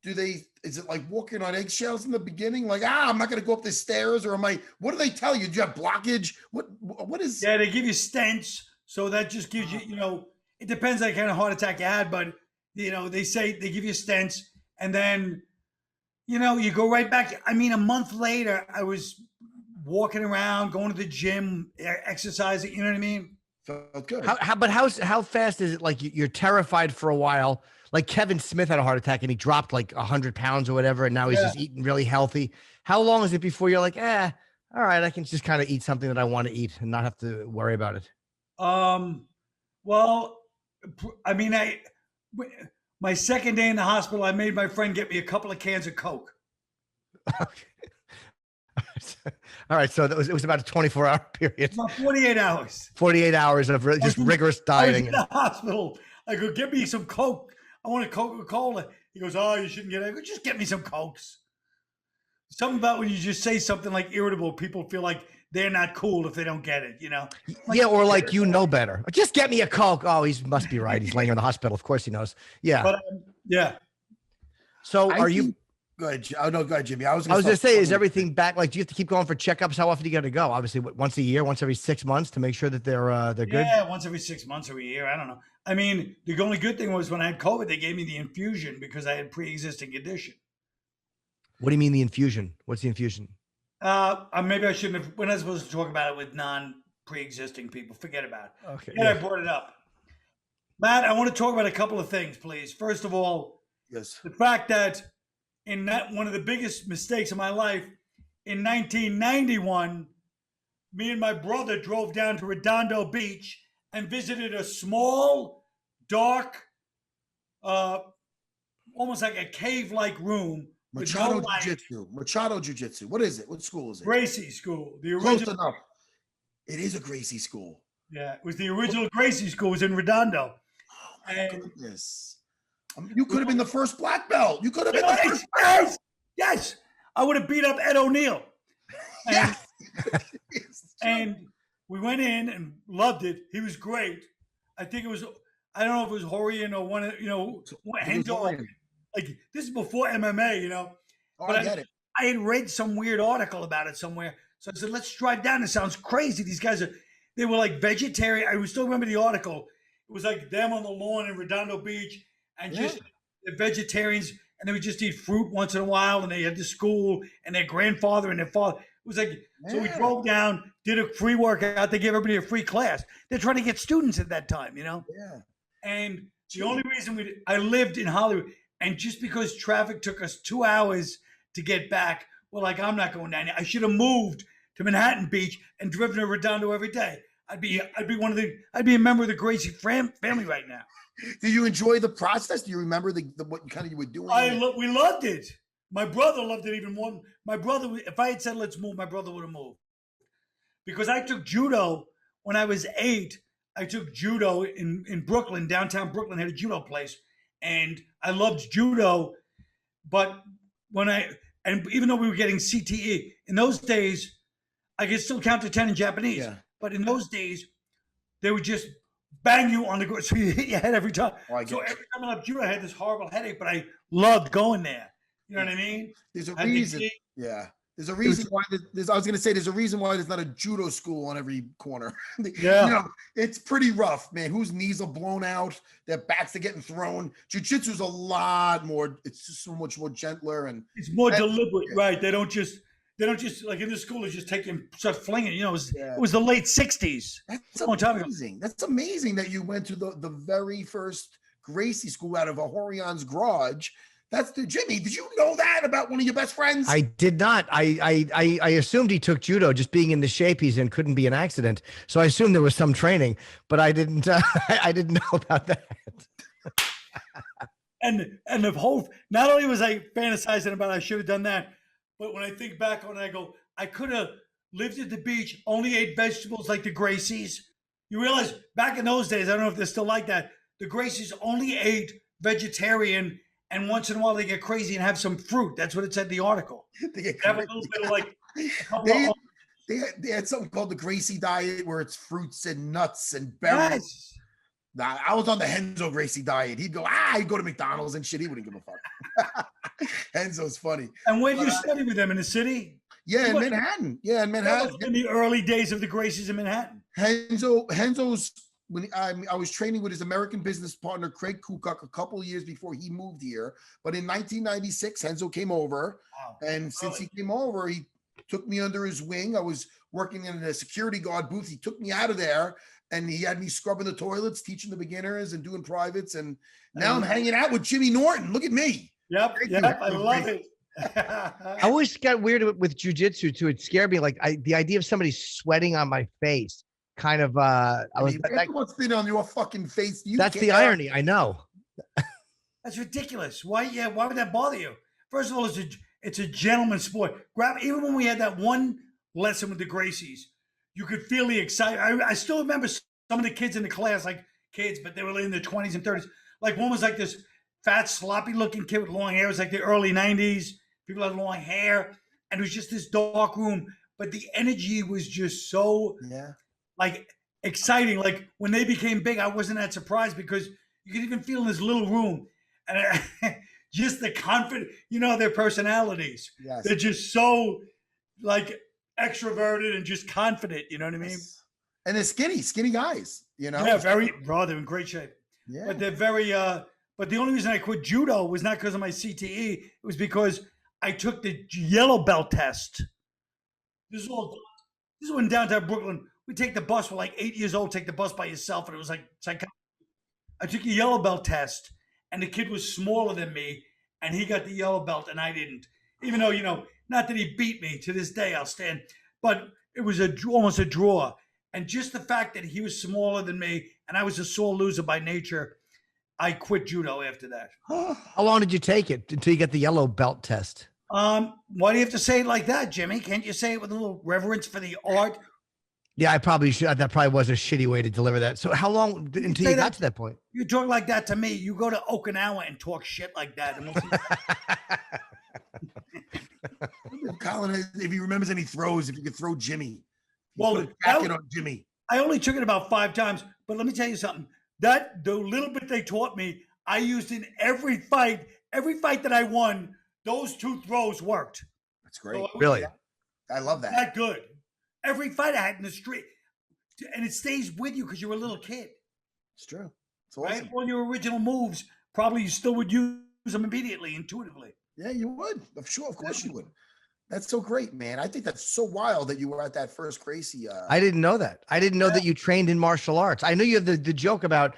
is it like walking on eggshells in the beginning? Like, I'm not going to go up the stairs, or what do they tell you? Do you have blockage? What is? Yeah, they give you stents. So that just gives you, it depends on the kind of heart attack you had, but, they say they give you stents and then, you go right back. I mean, a month later, I was walking around, going to the gym, exercising, you know what I mean? Felt good. How fast is it? Like you're terrified for a while. Like Kevin Smith had a heart attack and he dropped like 100 pounds or whatever. And now he's just eating really healthy. How long is it before you're like, all right, I can just kind of eat something that I want to eat and not have to worry about it? Well, I mean, my second day in the hospital, I made my friend get me a couple of cans of Coke. All right. So it was about a 24-hour period. About 48 hours. 48 hours of just rigorous dieting. I was in the hospital. I go, get me some Coke. I want a Coca-Cola. He goes, oh, you shouldn't get it. I go, just get me some Cokes. Something about when you just say something like irritable, people feel like they're not cool if they don't get it, Like, or like, better. Just get me a Coke. Oh, he must be right. He's laying in the hospital. Of course he knows. Yeah. But, yeah. So are you? Go ahead. Oh, no, go ahead, Jimmy. I was going to say, is everything back? Like, do you have to keep going for checkups? How often do you got to go? Obviously, once a year, once every 6 months to make sure that they're good? Yeah, once every 6 months or a year. I don't know. I mean, the only good thing was when I had COVID, they gave me the infusion because I had pre-existing condition. What do you mean the infusion? What's the infusion? Maybe I shouldn't have. We're not supposed to talk about it with non-pre-existing people. Forget about it. Okay. Yeah, I brought it up. Matt, I want to talk about a couple of things, please. First of all, yes, the fact that one of the biggest mistakes of my life, in 1991, me and my brother drove down to Redondo Beach and visited a small, dark, almost like a cave-like room. Machado Jiu Jitsu. What is it? What school is it? Gracie School. The original. Close enough. It is a Gracie School. Yeah, it was the original Gracie School. It was in Redondo. Oh, my goodness. You could have been the first black belt. You could have been the first. Yes. I would have beat up Ed O'Neill. And we went in and loved it. He was great. I think it was, I don't know if it was Horian or one of, Hendo. Like, this is before MMA, Oh, but I get it. I had read some weird article about it somewhere. So I said, let's drive down. It sounds crazy. These guys they were like vegetarian. I still remember the article. It was like them on the lawn in Redondo Beach and just the vegetarians, and they would just eat fruit once in a while, and they had the school and their grandfather and their father. It was like, so we drove down, did a free workout. They gave everybody a free class. They're trying to get students at that time, Yeah. And The only reason I lived in Hollywood, and just because traffic took us 2 hours to get back, we're like, I'm not going down there. I should have moved to Manhattan Beach and driven to Redondo every day. I'd be a member of the Gracie family right now. Do you enjoy the process? Do you remember what you were doing? We loved it. My brother loved it even more. My brother, if I had said let's move, my brother would have moved. Because I took judo when I was 8. I took judo in Brooklyn, downtown Brooklyn, had a judo place, and I loved judo. But even though we were getting CTE in those days, I could still count to 10 in Japanese. Yeah. But in those days, they would just bang you on the ground, so you hit your head every time. So every time I loved judo, I had this horrible headache, but I loved going there. You know what I mean? There's a reason. Yeah. There's a reason why I was going to say there's a reason why there's not a judo school on every corner. Yeah. It's pretty rough, man. Whose knees are blown out, their backs are getting thrown. Jiu-jitsu is a lot more. It's just so much more gentler and it's more deliberate, right? They don't just like in the school. They just take and start flinging. It was the late '60s. That's amazing. That's amazing that you went to the very first Gracie school out of a Horion's garage. That's Jimmy. Did you know that about one of your best friends? I did not. I assumed he took judo, just being in the shape he's in couldn't be an accident. So I assumed there was some training, but I didn't. I didn't know about that. And the whole, not only was I fantasizing about I should have done that, but when I think back on it, I go, I could have lived at the beach, only ate vegetables like the Gracies. You realize back in those days, I don't know if they're still like that. The Gracies only ate vegetarian. And once in a while they get crazy and have some fruit. That's what it said in the article. They have a little bit of like they had something called the Gracie diet where it's fruits and nuts and berries. Yes. Nah, I was on the Henzo Gracie diet. He'd go to McDonald's and shit. He wouldn't give a fuck. Enzo's funny. And where did you study with them? In the city? Yeah, in Manhattan. Yeah, in Manhattan. That was in the early days of the Gracies in Manhattan. Henzo's when I was training with his American business partner, Craig Kukuk, a couple of years before he moved here. But in 1996, Henzo came over. Wow. And since he came over, he took me under his wing. I was working in a security guard booth. He took me out of there and he had me scrubbing the toilets, teaching the beginners and doing privates. And now I'm hanging out with Jimmy Norton. Look at me. Yep. I love it. I always got weird with jiu-jitsu too. It scared me. Like the idea of somebody sweating on my face. Kind of what's been on your fucking face? That's the irony. I know. That's ridiculous. Why would that bother you? First of all, it's a gentleman's sport. Even when we had that one lesson with the Gracies, you could feel the excitement. I still remember some of the kids in the class, like kids, but they were in their 20s and 30s. Like one was like this fat, sloppy looking kid with long hair. It was like the early 90s. People had long hair. And it was just this dark room. But the energy was just so like exciting. Like when they became big, I wasn't that surprised because you could even feel in this little room and just the confidence, their personalities. Yes. They're just so like extroverted and just confident. You know what I mean? And they're skinny guys, Yeah, they're in great shape. Yeah. But they're very, but the only reason I quit judo was not because of my CTE. It was because I took the yellow belt test. This is when downtown Brooklyn, we take the bus. We're like 8 years old, take the bus by yourself. And it was like psychotic. I took a yellow belt test and the kid was smaller than me and he got the yellow belt and I didn't. Even though, not that he beat me, to this day I'll stand, but it was almost a draw. And just the fact that he was smaller than me and I was a sore loser by nature, I quit judo after that. How long did you take it until you get the yellow belt test? Why do you have to say it like that, Jimmy? Can't you say it with a little reverence for the art? Yeah, I probably should. That probably was a shitty way to deliver that. So how long until you got to that point? You talk like that to me. You go to Okinawa and talk shit like that. Colin, if he remembers any throws, if you could throw Jimmy. Well, on Jimmy. I only took it about 5 times, but let me tell you something. The little bit they taught me, I used in every fight. Every fight that I won, those 2 throws worked. That's great. So really? I love that. That good. Every fight I had in the street. And it stays with you because you're a little kid. It's true. It's awesome. Right? All your original moves, probably you still would use them immediately, intuitively. Yeah, you would. Sure, of course you would. That's so great, man. I think that's so wild that you were at that first Gracie. I didn't know that. I didn't know that you trained in martial arts. I know you have the joke about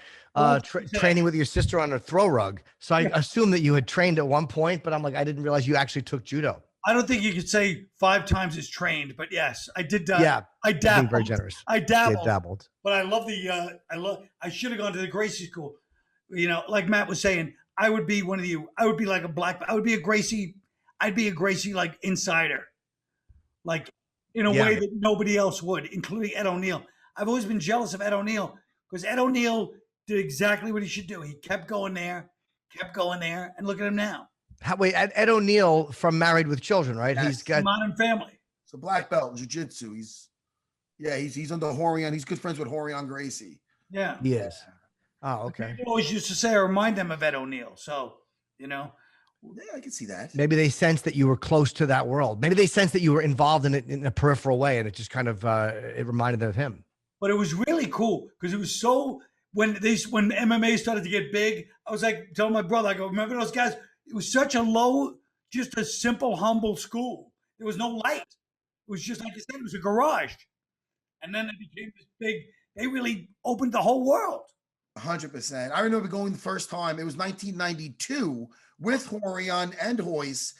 training with your sister on a throw rug. So I assume that you had trained at one point, but I'm like, I didn't realize you actually took judo. I don't think you could say 5 times as trained, but yes, I did. Yeah, I dabbled. Being very generous. I dabbled. Yeah, dabbled. But I love I should have gone to the Gracie school. You know, like Matt was saying, I would be one of you. I would be like I would be a Gracie. I'd be a Gracie like insider, like in a way that nobody else would, including Ed O'Neill. I've always been jealous of Ed O'Neill because Ed O'Neill did exactly what he should do. He kept going there, and look at him now. Wait, Ed O'Neill from Married with Children, right? Yes. He's got Modern Family. It's a black belt in jiu-jitsu. He's under Horion. He's good friends with Horion Gracie. Yeah, he is. Oh, okay. People always used to say I remind them of Ed O'Neill. So, you know. Yeah, I can see that. Maybe they sensed that you were close to that world. Maybe they sensed that you were involved in it in a peripheral way, and it just kind of it reminded them of him. But it was really cool because it was so when MMA started to get big, I was like telling my brother, I go, remember those guys? It was such a low, just a simple, humble school. There was no light. It was just like you said, it was a garage. And then it became this big, they really opened the whole world. 100%. I remember going the first time. It was 1992 with Horion and Hoyce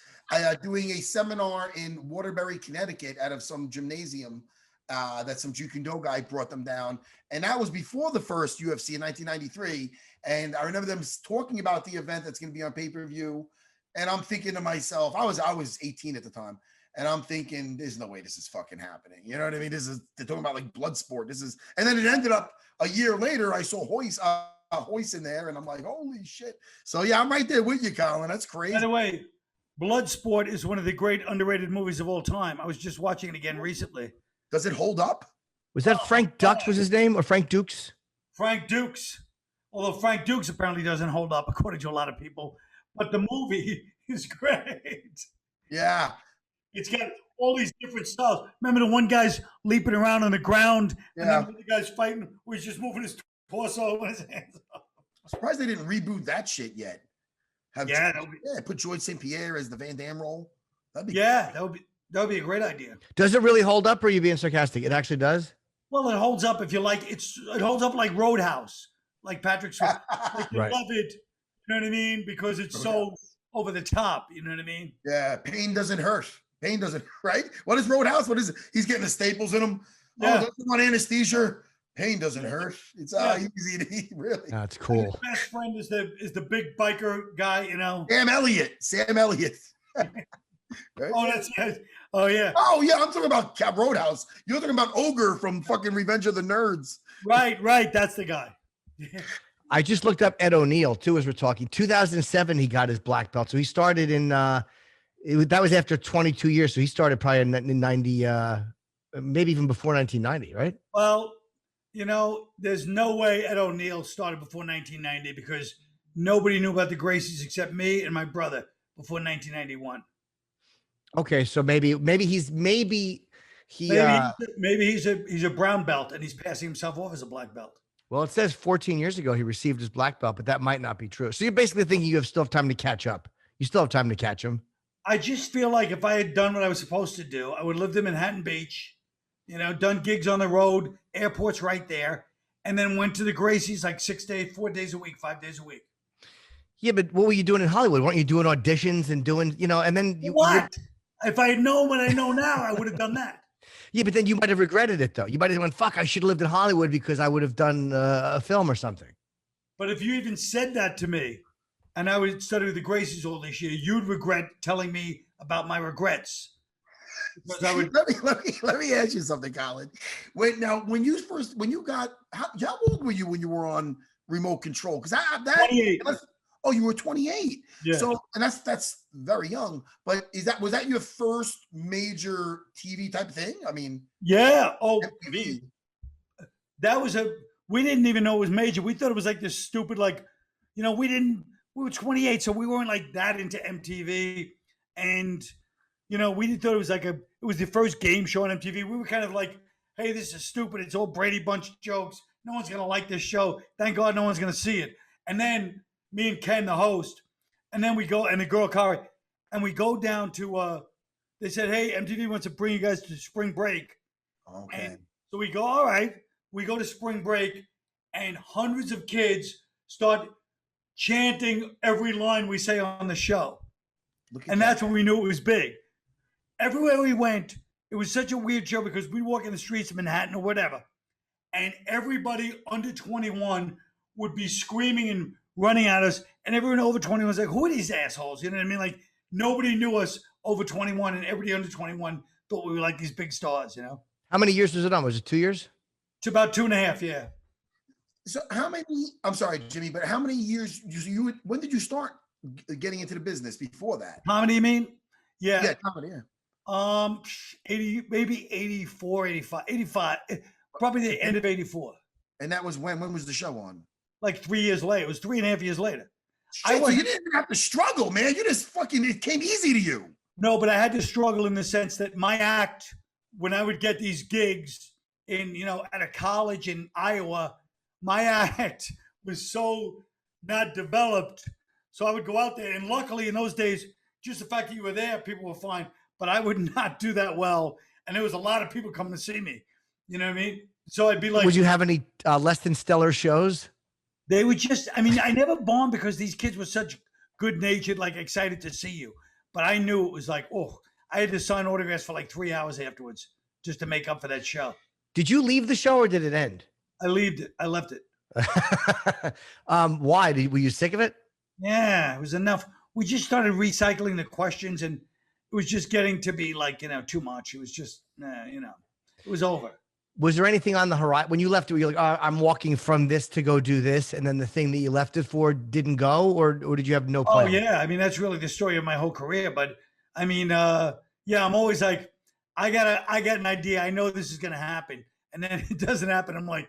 doing a seminar in Waterbury, Connecticut out of some gymnasium that some Jeet Kune Do guy brought them down. And that was before the first UFC in 1993. And I remember them talking about the event that's going to be on pay-per-view. And I'm thinking to myself, I was 18 at the time. And I'm thinking, there's no way this is fucking happening. You know what I mean? They're talking about like blood sport. And then it ended up a year later, I saw Hoyce in there and I'm like, holy shit. So yeah, I'm right there with you, Colin. That's crazy. By the way, Bloodsport is one of the great underrated movies of all time. I was just watching it again recently. Does it hold up? Was that Frank Dux was his name, or Frank Dukes? Frank Dukes. Although Frank Dukes apparently doesn't hold up, according to a lot of people. But the movie is great. Yeah. It's got all these different styles. Remember the one guy's leaping around on the ground, and then the guy's fighting where he's just moving his torso and his hands up. I'm surprised they didn't reboot that shit yet. Put George St. Pierre as the Van Damme role. That'd be that would be a great idea. Does it really hold up, or are you being sarcastic? It actually does. Well, it holds up if you like. It holds up like Roadhouse, like Patrick Swayze. Like you love it. You know what I mean? Because it's so over the top. You know what I mean? Yeah. Pain doesn't hurt. Pain doesn't, right? What is Roadhouse? What is it? He's getting the staples in him. Yeah. Oh, doesn't want anesthesia. Pain doesn't hurt. It's easy to eat, really. That's cool. His best friend is the big biker guy, you know. Sam Elliott. Right? Oh, that's it. Oh yeah. Oh yeah. I'm talking about Roadhouse. You're talking about Ogre from fucking Revenge of the Nerds. Right. That's the guy. I just looked up Ed O'Neill too as we're talking. 2007, he got his black belt. So he started in. That was after 22 years. So he started probably in 90, maybe even before 1990, right? Well, you know, there's no way Ed O'Neill started before 1990 because nobody knew about the Gracies except me and my brother before 1991. Okay, so maybe he's a brown belt and he's passing himself off as a black belt. Well, it says 14 years ago he received his black belt, but that might not be true. So you're basically thinking you still have time to catch up. You still have time to catch him. I just feel like if I had done what I was supposed to do, I would have lived in Manhattan Beach, you know, done gigs on the road, airport's right there, and then went to the Gracies like 4 days a week, 5 days a week. Yeah, but what were you doing in Hollywood? Weren't you doing auditions and doing, you know, and then If I had known what I know now, I would have done that. Yeah, but then you might have regretted it, though. You might have went, fuck, I should have lived in Hollywood because I would have done a film or something. But if you even said that to me, and I would study with the Gracies all this year, you'd regret telling me about my regrets. Because I would. Let me ask you something, Colin. How old were you when you were on remote control? Because 28. Oh, you were 28. Yeah. So, and that's very young. But was that your first major TV type of thing? I mean, yeah. Oh, MTV. We didn't even know it was major. We thought it was like this stupid, like, you know, we were 28, so we weren't like that into MTV. And, you know, we thought it was the first game show on MTV. We were kind of like, hey, this is stupid. It's all Brady Bunch jokes. No one's going to like this show. Thank God no one's going to see it. And then me and Ken, the host, and then we go, and the girl, Kari, and we go down to, they said, hey, MTV wants to bring you guys to spring break. Okay. And so we go, all right. We go to spring break, and hundreds of kids start chanting every line we say on the show. And that's when we knew it was big. Everywhere we went, it was such a weird show because we'd walk in the streets of Manhattan or whatever, and everybody under 21 would be screaming and running at us, and everyone over 21 was like, who are these assholes? You know what I mean? Like, nobody knew us over 21, and everybody under 21 thought we were like these big stars, you know? How many years was it on? Was it 2 years? It's about 2.5, yeah. So how many, I'm sorry, Jimmy, but how many years, when did you start getting into the business before that? Comedy, you mean? Yeah. Yeah, comedy, yeah. 80, maybe 84, 85, probably the end of 84. And that was when was the show on? Like 3 years later. It was 3.5 years later. Shit, so you didn't even have to struggle, man. You just fucking, it came easy to you. No, but I had to struggle in the sense that my act, when I would get these gigs in, you know, at a college in Iowa, my act was so not developed. So I would go out there, and luckily in those days, just the fact that you were there, people were fine. But I would not do that well. And there was a lot of people coming to see me. You know what I mean? So I'd be like, would you have any less than stellar shows? They would just, I mean, I never bombed because these kids were such good natured, like excited to see you. But I knew it was like, oh, I had to sign autographs for like 3 hours afterwards just to make up for that show. Did you leave the show or did it end? I left it. Why? Were you sick of it? Yeah, it was enough. We just started recycling the questions, and it was just getting to be like, you know, too much. It was just, you know, it was over. Was there anything on the horizon when you left it? Were you like, I'm walking from this to go do this, and then the thing that you left it for didn't go, or did you have no plan? Oh yeah, I mean that's really the story of my whole career. But I mean, yeah, I'm always like, I got an idea. I know this is gonna happen, and then it doesn't happen. I'm like,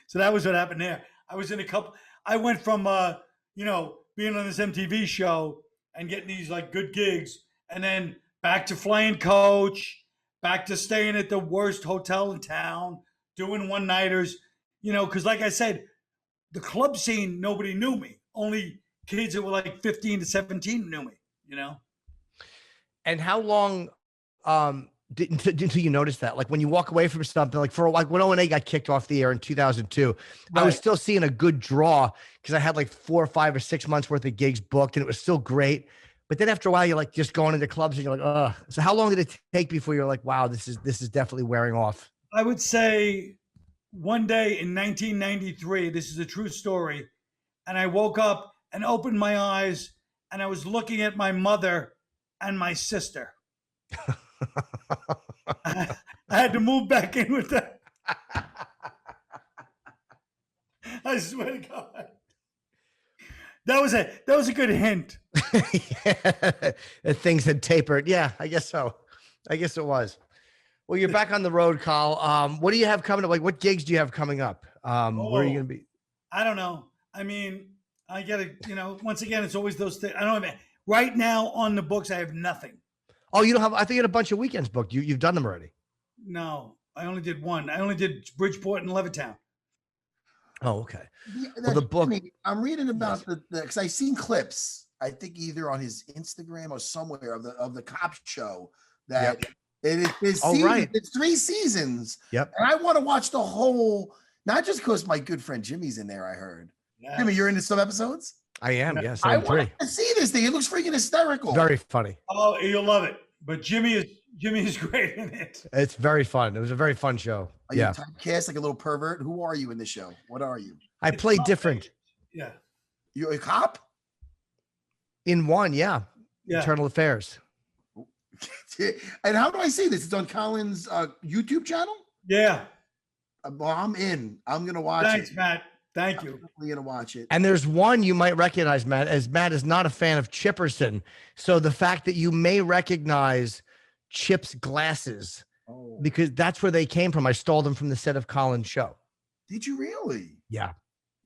so that was what happened there. I was in a couple. I went from you know, being on this MTV show and getting these like good gigs, and then back to flying coach. Back to staying at the worst hotel in town, doing one-nighters, you know, because like I said, the club scene, nobody knew me. Only kids that were like 15 to 17 knew me, you know? And how long until you notice that? Like when you walk away from something, like when O&A got kicked off the air in 2002, right. I was still seeing a good draw because I had like 4 or 5 or 6 months worth of gigs booked, and it was still great. But then after a while, you're like just going into clubs and you're like, ugh. So how long did it take before you're like, wow, this is definitely wearing off? I would say one day in 1993, this is a true story. And I woke up and opened my eyes and I was looking at my mother and my sister. I had to move back in with that. I swear to God. That was a good hint. Yeah, things had tapered. Yeah, I guess so. I guess it was. Well, you're back on the road, Kyle. What do you have coming up? Like, what gigs do you have coming up? Where are you going to be? I don't know. I mean, I got to, you know, once again, it's always those things. I don't have right now on the books. I have nothing. Oh, you don't have? I think you had a bunch of weekends booked. You've done them already. No, I only did one. I only did Bridgeport and Levittown. Oh, okay. Well, the book. I'm reading about the because I've seen clips. I think either on his Instagram or somewhere of the cop show that it's right. It's 3 seasons. Yep. And I want to watch the whole, not just because my good friend Jimmy's in there. I heard. Yes. Jimmy, you're into some episodes. I am. Yes, I want to see this thing. It looks freaking hysterical. Very funny. Oh, you'll love it. But Jimmy is great in it. It's very fun. It was a very fun show. Are you typecast like a little pervert? Who are you in the show? What are you? I play different. Yeah. You're a cop? In one, yeah. Internal Affairs. And how do I see this? It's on Colin's YouTube channel? Yeah. Well, I'm in. I'm going to watch it. Thanks, Matt. Thank you. I'm definitely going to watch it. And there's one you might recognize, Matt, as Matt is not a fan of Chipperson. So the fact that you may recognize Chip's glasses, because that's where they came from. I stole them from the set of Colin's show. Did you really? Yeah.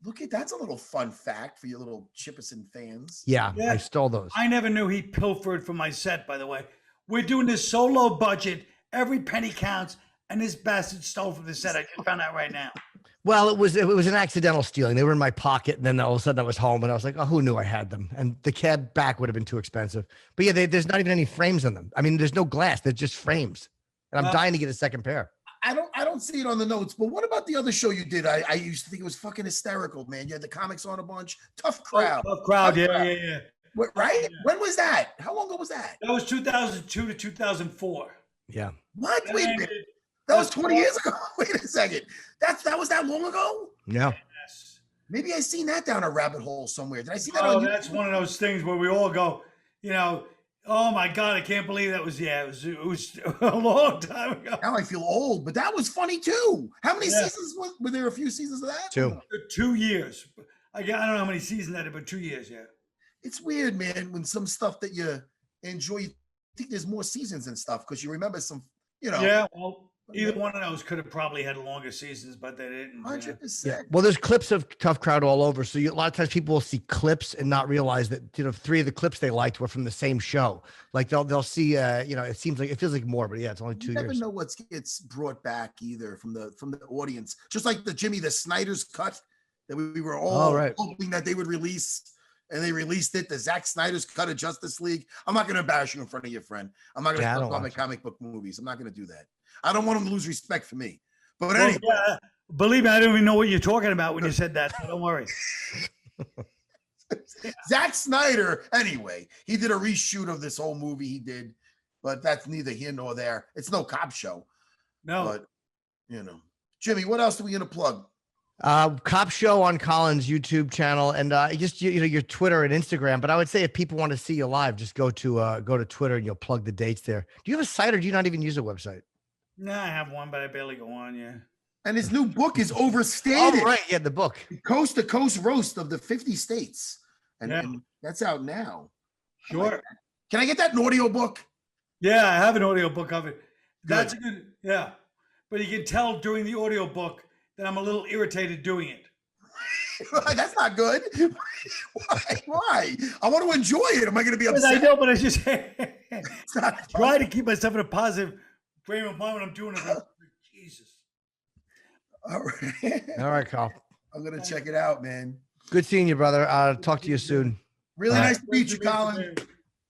Look at that's a little fun fact for your little Chipperson fans. Yeah, I stole those. I never knew he pilfered from my set, by the way. We're doing this so low budget, every penny counts, and this bastard stole from the set. I just found out right now. Well, it was an accidental stealing. They were in my pocket, and then all of a sudden I was home, and I was like, oh, who knew I had them? And the cab back would have been too expensive. But yeah, there's not even any frames on them. I mean, there's no glass. They're just frames. And I'm dying to get a second pair. I don't don't see it on the notes, but what about the other show you did? I used to think it was fucking hysterical, man. You had the comics on a bunch. Tough Crowd. Tough Crowd. Yeah. What, right? When was that? How long ago was that? That was 2002 to 2004. Yeah. What? Wait a minute. That was 20 years ago. Wait a second. That was that long ago? Yeah. Yes. Maybe I seen that down a rabbit hole somewhere. Did I see that Oh, on that's YouTube? one of those things where we all go, oh my God, I can't believe that was, it was a long time ago. Now I feel old, but that was funny too. How many Yeah. seasons were there? A few seasons of that? 2. 2 years. I don't know how many seasons that, but 2 years, yeah. It's weird, man, when some stuff that you enjoy, you think there's more seasons and stuff because you remember some, Yeah, well, either one of those could have probably had longer seasons, but they didn't. 100%. Yeah. Well, there's clips of Tough Crowd all over. So a lot of times people will see clips and not realize that 3 of the clips they liked were from the same show. Like they'll see it feels like more, but yeah, it's only 2 You years. never know what gets brought back either from the audience. Just like the Snyder's cut that we were all hoping that they would release. And they released it, the Zack Snyder's cut of Justice League. I'm not going to embarrass you in front of your friend. I'm not going to talk about my comic book movies. I'm not going to do that. I don't want him to lose respect for me. But anyway. Yeah, believe me, I don't even know what you're talking about when you said that. So don't worry. Zack Snyder, anyway, he did a reshoot of this whole movie he did. But that's neither here nor there. It's no cop show. No. But, Jimmy, what else are we going to plug? Cop Show on Colin's YouTube channel, and just your Twitter and Instagram. But I would say if people want to see you live, just go to Twitter and you'll plug the dates there. Do you have a site or do you not even use a website? No, I have one, but I barely go on. Yeah. And his new book is Overstated. Oh, right, yeah, the book, Coast to Coast Roast of the 50 States, and that's out now. Sure. Can I get that in audio book? Yeah, I have an audio book of it. That's a good. Yeah, but you can tell during the audio book that I'm a little irritated doing it. That's not good. Why? I want to enjoy it. Am I going to be upset? I know, but I just try to keep myself in a positive frame of mind when I'm doing it. Jesus. All right, Carl. I'm going to check it out, man. Good seeing you, brother. Talk to you soon. Really nice to meet you, Colin.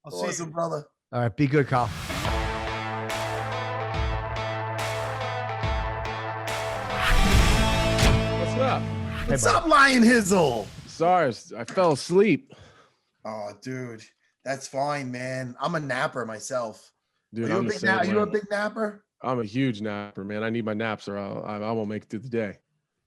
I'll see you, brother. All right, be good, Carl. What's up, Lion Hizzle? Sorry, I fell asleep. Oh, dude, that's fine, man. I'm a napper myself. Dude, Are you a big napper? I'm a huge napper, man. I need my naps or I won't make it through the day.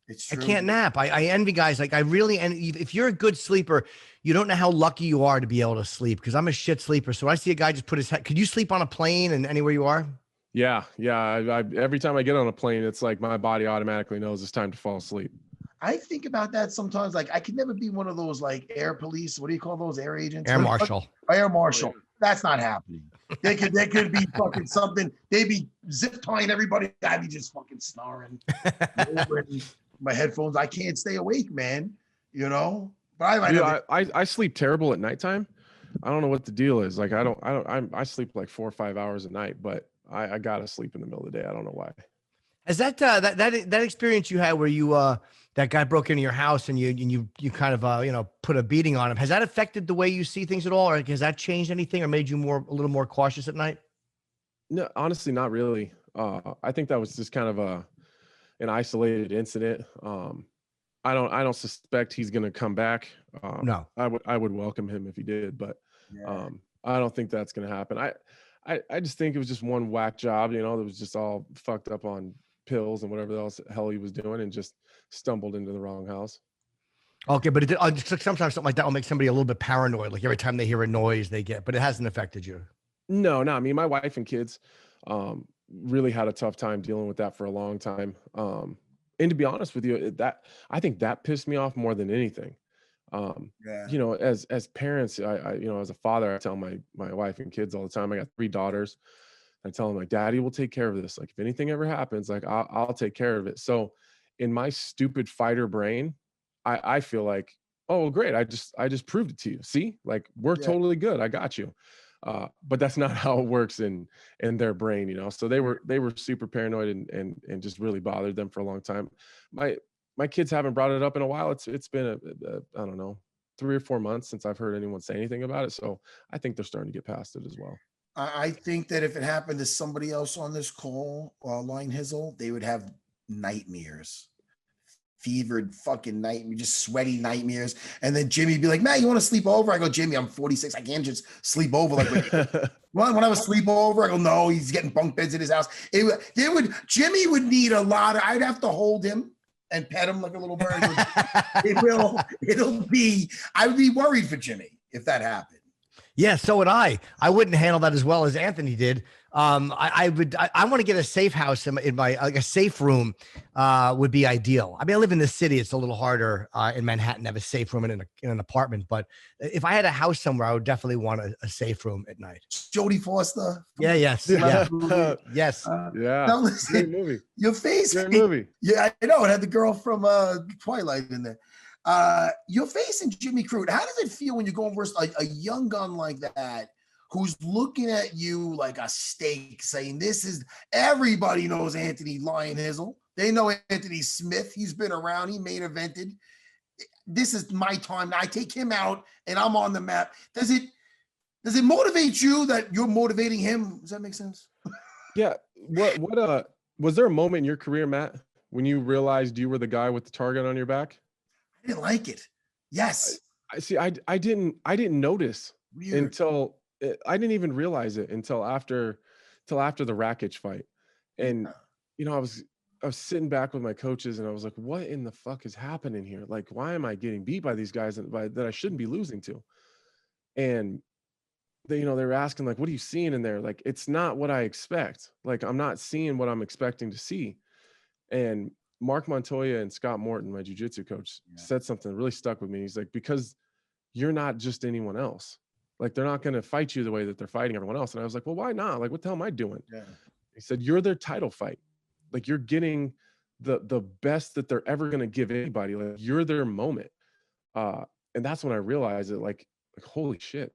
It's true. I can't nap. I envy guys. Like I really, and if you're a good sleeper, you don't know how lucky you are to be able to sleep. Because I'm a shit sleeper. So I see a guy just put his head. Could you sleep on a plane and anywhere you are? Yeah. I every time I get on a plane, it's like my body automatically knows it's time to fall asleep. I think about that sometimes. Like I could never be one of those like air police. What do you call those air agents? Air marshal. Air marshal. That's not happening. They could be fucking something. They'd be zip tying everybody. I'd be just fucking snoring. My headphones. I can't stay awake, man. But I sleep terrible at nighttime. I don't know what the deal is. Like I sleep like 4 or 5 hours a night, but I gotta sleep in the middle of the day. I don't know why. Is that that experience you had where you that guy broke into your house and you kind of put a beating on him? Has that affected the way you see things at all, or has that changed anything, or made you a little more cautious at night? No, honestly, not really. I think that was just kind of an isolated incident. I don't suspect he's going to come back. No, I would welcome him if he did, but I don't think that's going to happen. I just think it was just one whack job, that was just all fucked up on pills and whatever else the hell he was doing, and just stumbled into the wrong house. Okay, but sometimes something like that will make somebody a little bit paranoid. Like every time they hear a noise, but it hasn't affected you. No, I mean, my wife and kids really had a tough time dealing with that for a long time. And to be honest with you, I think that pissed me off more than anything. As parents, I as a father, I tell my wife and kids all the time. I got 3 daughters. I tell them, like, Daddy will take care of this. Like, if anything ever happens, like, I'll take care of it. So in my stupid fighter brain, I feel like, oh, great. I just proved it to you. See, like, we're totally good. I got you. But that's not how it works in their brain, So they were super paranoid and just really bothered them for a long time. My kids haven't brought it up in a while. It's been I don't know, 3 or 4 months since I've heard anyone say anything about it. So I think they're starting to get past it as well. I think that if it happened to somebody else on this call, Line Hizzle, they would have nightmares. Fevered fucking nightmares, just sweaty nightmares. And then Jimmy'd be like, "Matt, you want to sleep over?" I go, "Jimmy, I'm 46. I can't just sleep over like when I was sleep over." I go, "No, he's getting bunk beds in his house." Jimmy would need a lot of, I'd have to hold him and pet him like a little bird. I would be worried for Jimmy if that happened. Yeah, so would I. I wouldn't handle that as well as Anthony did. I want to get a safe house in my like a safe room would be ideal. I mean, I live in the city; it's a little harder in Manhattan to have a safe room in an apartment. But if I had a house somewhere, I would definitely want a safe room at night. Jodie Foster. Yeah. Yes. Yeah. Yes. Yeah. Now listen, Great movie. Your face. Great movie. Yeah, I know. It had the girl from Twilight in there. Your face and Jimmy Crute. How does it feel when you're going versus a young gun like that, who's looking at you like a steak, saying, "This is," everybody knows Anthony Lion Hizzle. They know Anthony Smith. He's been around. He main evented. This is my time. I take him out and I'm on the map. Does it motivate you that you're motivating him? Does that make sense? Yeah. What was there a moment in your career, Matt, when you realized you were the guy with the target on your back? I didn't like it. Yes. I see. I didn't notice Weird. until I didn't even realize it until after the Rakic fight. And, I was sitting back with my coaches and I was like, what in the fuck is happening here? Like, why am I getting beat by these guys that I shouldn't be losing to? And they were asking like, what are you seeing in there? Like, it's not what I expect. Like, I'm not seeing what I'm expecting to see. And Mark Montoya and Scott Morton, my jiu-jitsu coach, said something that really stuck with me. He's like, because you're not just anyone else. Like, they're not going to fight you the way that they're fighting everyone else. And I was like, well, why not? Like, what the hell am I doing? Yeah. He said, you're their title fight. Like, you're getting the best that they're ever going to give anybody. Like, you're their moment. And that's when I realized it, like, holy shit.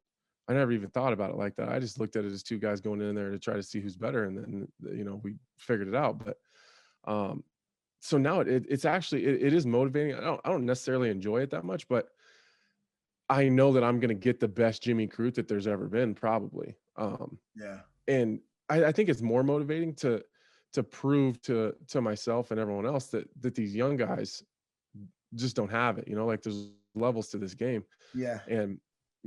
I never even thought about it like that. I just looked at it as two guys going in there to try to see who's better. And then, we figured it out. But, so now it's actually, it is motivating. I don't necessarily enjoy it that much, but I know that I'm going to get the best Jimmy Crute that there's ever been, probably. And I think it's more motivating to prove to myself and everyone else that these young guys just don't have it, like there's levels to this game. Yeah. And,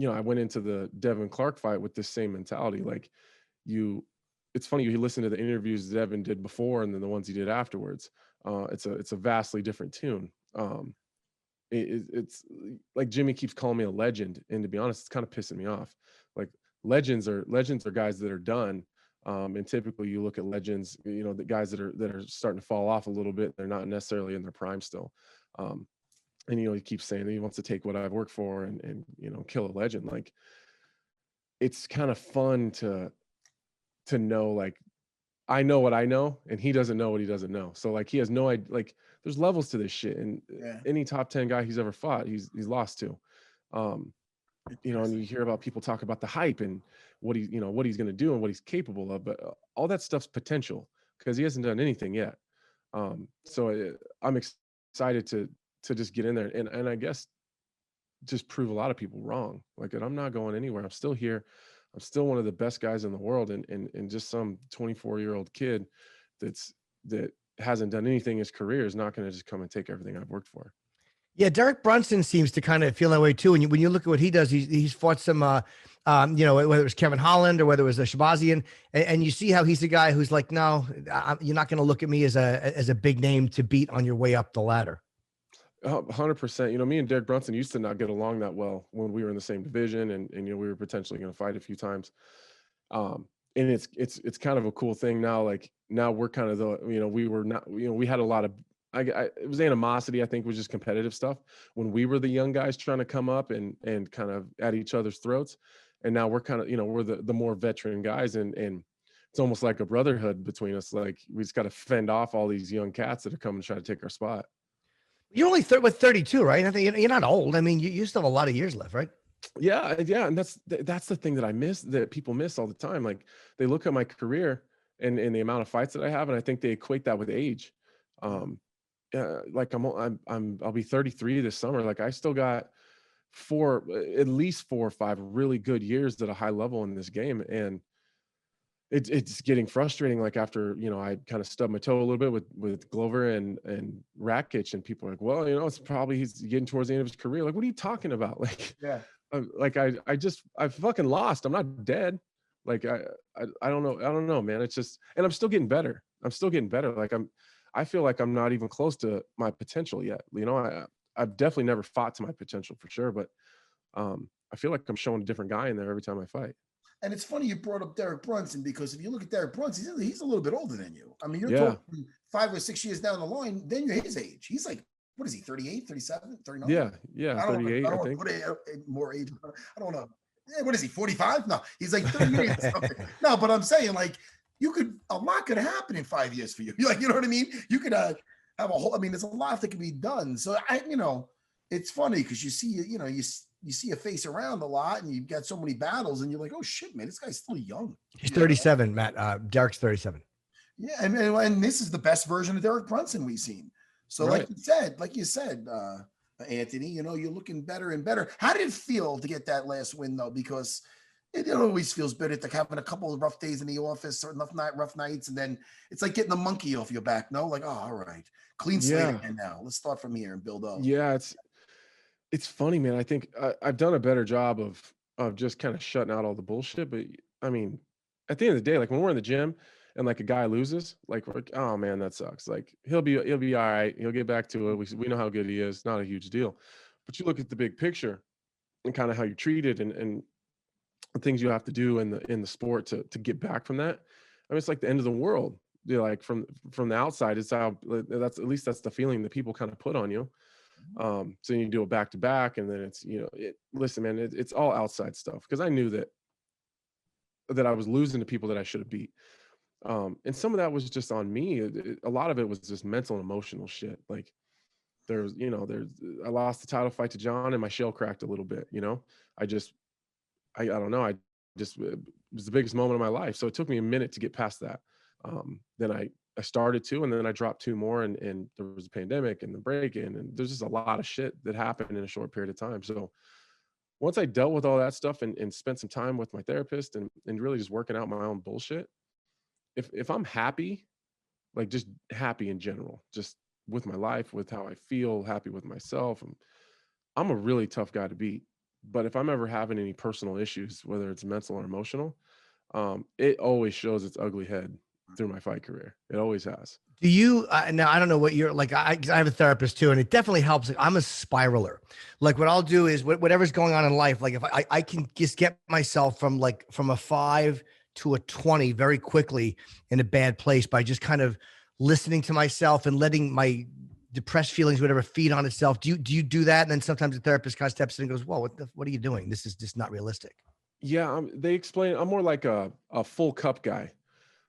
I went into the Devin Clark fight with this same mentality. Like, it's funny, you listen to the interviews Devin did before and then the ones he did afterwards. It's a vastly different tune. It's like Jimmy keeps calling me a legend, and to be honest, it's kind of pissing me off. Like, legends are guys that are done. And typically you look at legends, the guys that are starting to fall off a little bit. They're not necessarily in their prime still. And he keeps saying that he wants to take what I've worked for and kill a legend. Like, it's kind of fun to know, like, I know what I know and he doesn't know what he doesn't know. So like, he has no idea, like, there's levels to this shit. And any top 10 guy he's ever fought, he's lost to. And you hear about people talk about the hype and what he's going to do and what he's capable of, but all that stuff's potential because he hasn't done anything yet. So I'm excited to just get in there and I guess just prove a lot of people wrong. Like, that I'm not going anywhere. I'm still here. I'm still one of the best guys in the world, and just some 24-year-old kid that hasn't done anything in his career is not going to just come and take everything I've worked for. Yeah, Derek Brunson seems to kind of feel that way too. When you look at what he does, he's fought some, whether it was Kevin Holland or whether it was a Shabazian, and you see how he's a guy who's like, no, you're not going to look at me as a big name to beat on your way up the ladder. 100%. Me and Derek Brunson used to not get along that well when we were in the same division, and we were potentially going to fight a few times. And it's kind of a cool thing now. Like, now we're kind of we were not, we had a lot of, it was animosity. I think was just competitive stuff when we were the young guys trying to come up and kind of at each other's throats. And now we're kind of, we're the more veteran guys, and it's almost like a brotherhood between us. Like, we just got to fend off all these young cats that are coming to try to take our spot. You're only 32, right? I think you're not old. I mean, you still have a lot of years left, right? Yeah. And that's the thing that I miss, that people miss all the time. Like, they look at my career and the amount of fights that I have, and I think they equate that with age. Like, I'll be 33 this summer. Like, I still got at least 4 or 5 really good years at a high level in this game. And it's getting frustrating. Like after, you know, I kind of stubbed my toe a little bit with Glover and Rakic, and people are like, well, you know, it's probably he's getting towards the end of his career. Like, what are you talking about? Like, Yeah. Like I fucking lost. I'm not dead. Like I don't know. I don't know, man. It's just, and I'm still getting better. Like I feel like I'm not even close to my potential yet. You know, I've definitely never fought to my potential for sure, but I feel like I'm showing a different guy in there every time I fight. And it's funny you brought up Derek Brunson, because if you look at Derek Brunson, he's a little bit older than you. I mean, you're talking 5 or 6 years down the line, then you're his age. He's like, what is he, 38, 37, 39? Yeah, 38, I think. Put more age. I don't know. What is he, 45? No, he's like 38 or something. No, but I'm saying, like, a lot could happen in 5 years for you. Like, you know what I mean? You could have a whole, I mean, there's a lot that can be done. So you know, it's funny because you see, you know, you see a face around a lot, and you've got so many battles, and you're like, oh shit, man, this guy's still young. He's 37, Matt. Derek's 37. Yeah, and this is the best version of Derek Brunson we've seen. So right. like you said, Anthony, you know, you're looking better and better. How did it feel to get that last win though? Because it always feels better to having a couple of rough days in the office or rough nights, and then it's like getting the monkey off your back. No, like, oh, all right, clean slate again now. Let's start from here and build up. Yeah, it's funny, man. I think I've done a better job of just kind of shutting out all the bullshit. But I mean, at the end of the day, like when we're in the gym and like a guy loses, like we're like, oh man, that sucks. Like he'll be all right. He'll get back to it. We know how good he is. Not a huge deal. But you look at the big picture and kind of how you're treated and the things you have to do in the sport to get back from that. I mean, it's like the end of the world. You're like from the outside, it's how that's the feeling that people kind of put on you. So you do it back to back, and then it's, you know, listen, man, it's all outside stuff, because I knew that I was losing to people that I should have beat. And some of that was just on me. A lot of it was just mental and emotional shit. Like I lost the title fight to John, and my shell cracked a little bit, you know. I don't know. It was the biggest moment of my life. So it took me a minute to get past that. Then I started to, and then I dropped 2 more, and there was a pandemic and the break-in, and there's just a lot of shit that happened in a short period of time. So once I dealt with all that stuff and spent some time with my therapist and really just working out my own bullshit, if I'm happy, like just happy in general, just with my life, with how I feel, happy with myself, I'm a really tough guy to beat. But if I'm ever having any personal issues, whether it's mental or emotional, it always shows its ugly head through my fight career. It always has. Do you now? I don't know what you're like. I have a therapist too, and it definitely helps. Like, I'm a spiraler. Like what I'll do is whatever's going on in life. Like if I can just get myself from a 5 to a 20 very quickly in a bad place by just kind of listening to myself and letting my depressed feelings, whatever, feed on itself. Do you do that? And then sometimes the therapist kind of steps in and goes, "Whoa, what are you doing? This is just not realistic." Yeah, they explain. I'm more like a full cup guy.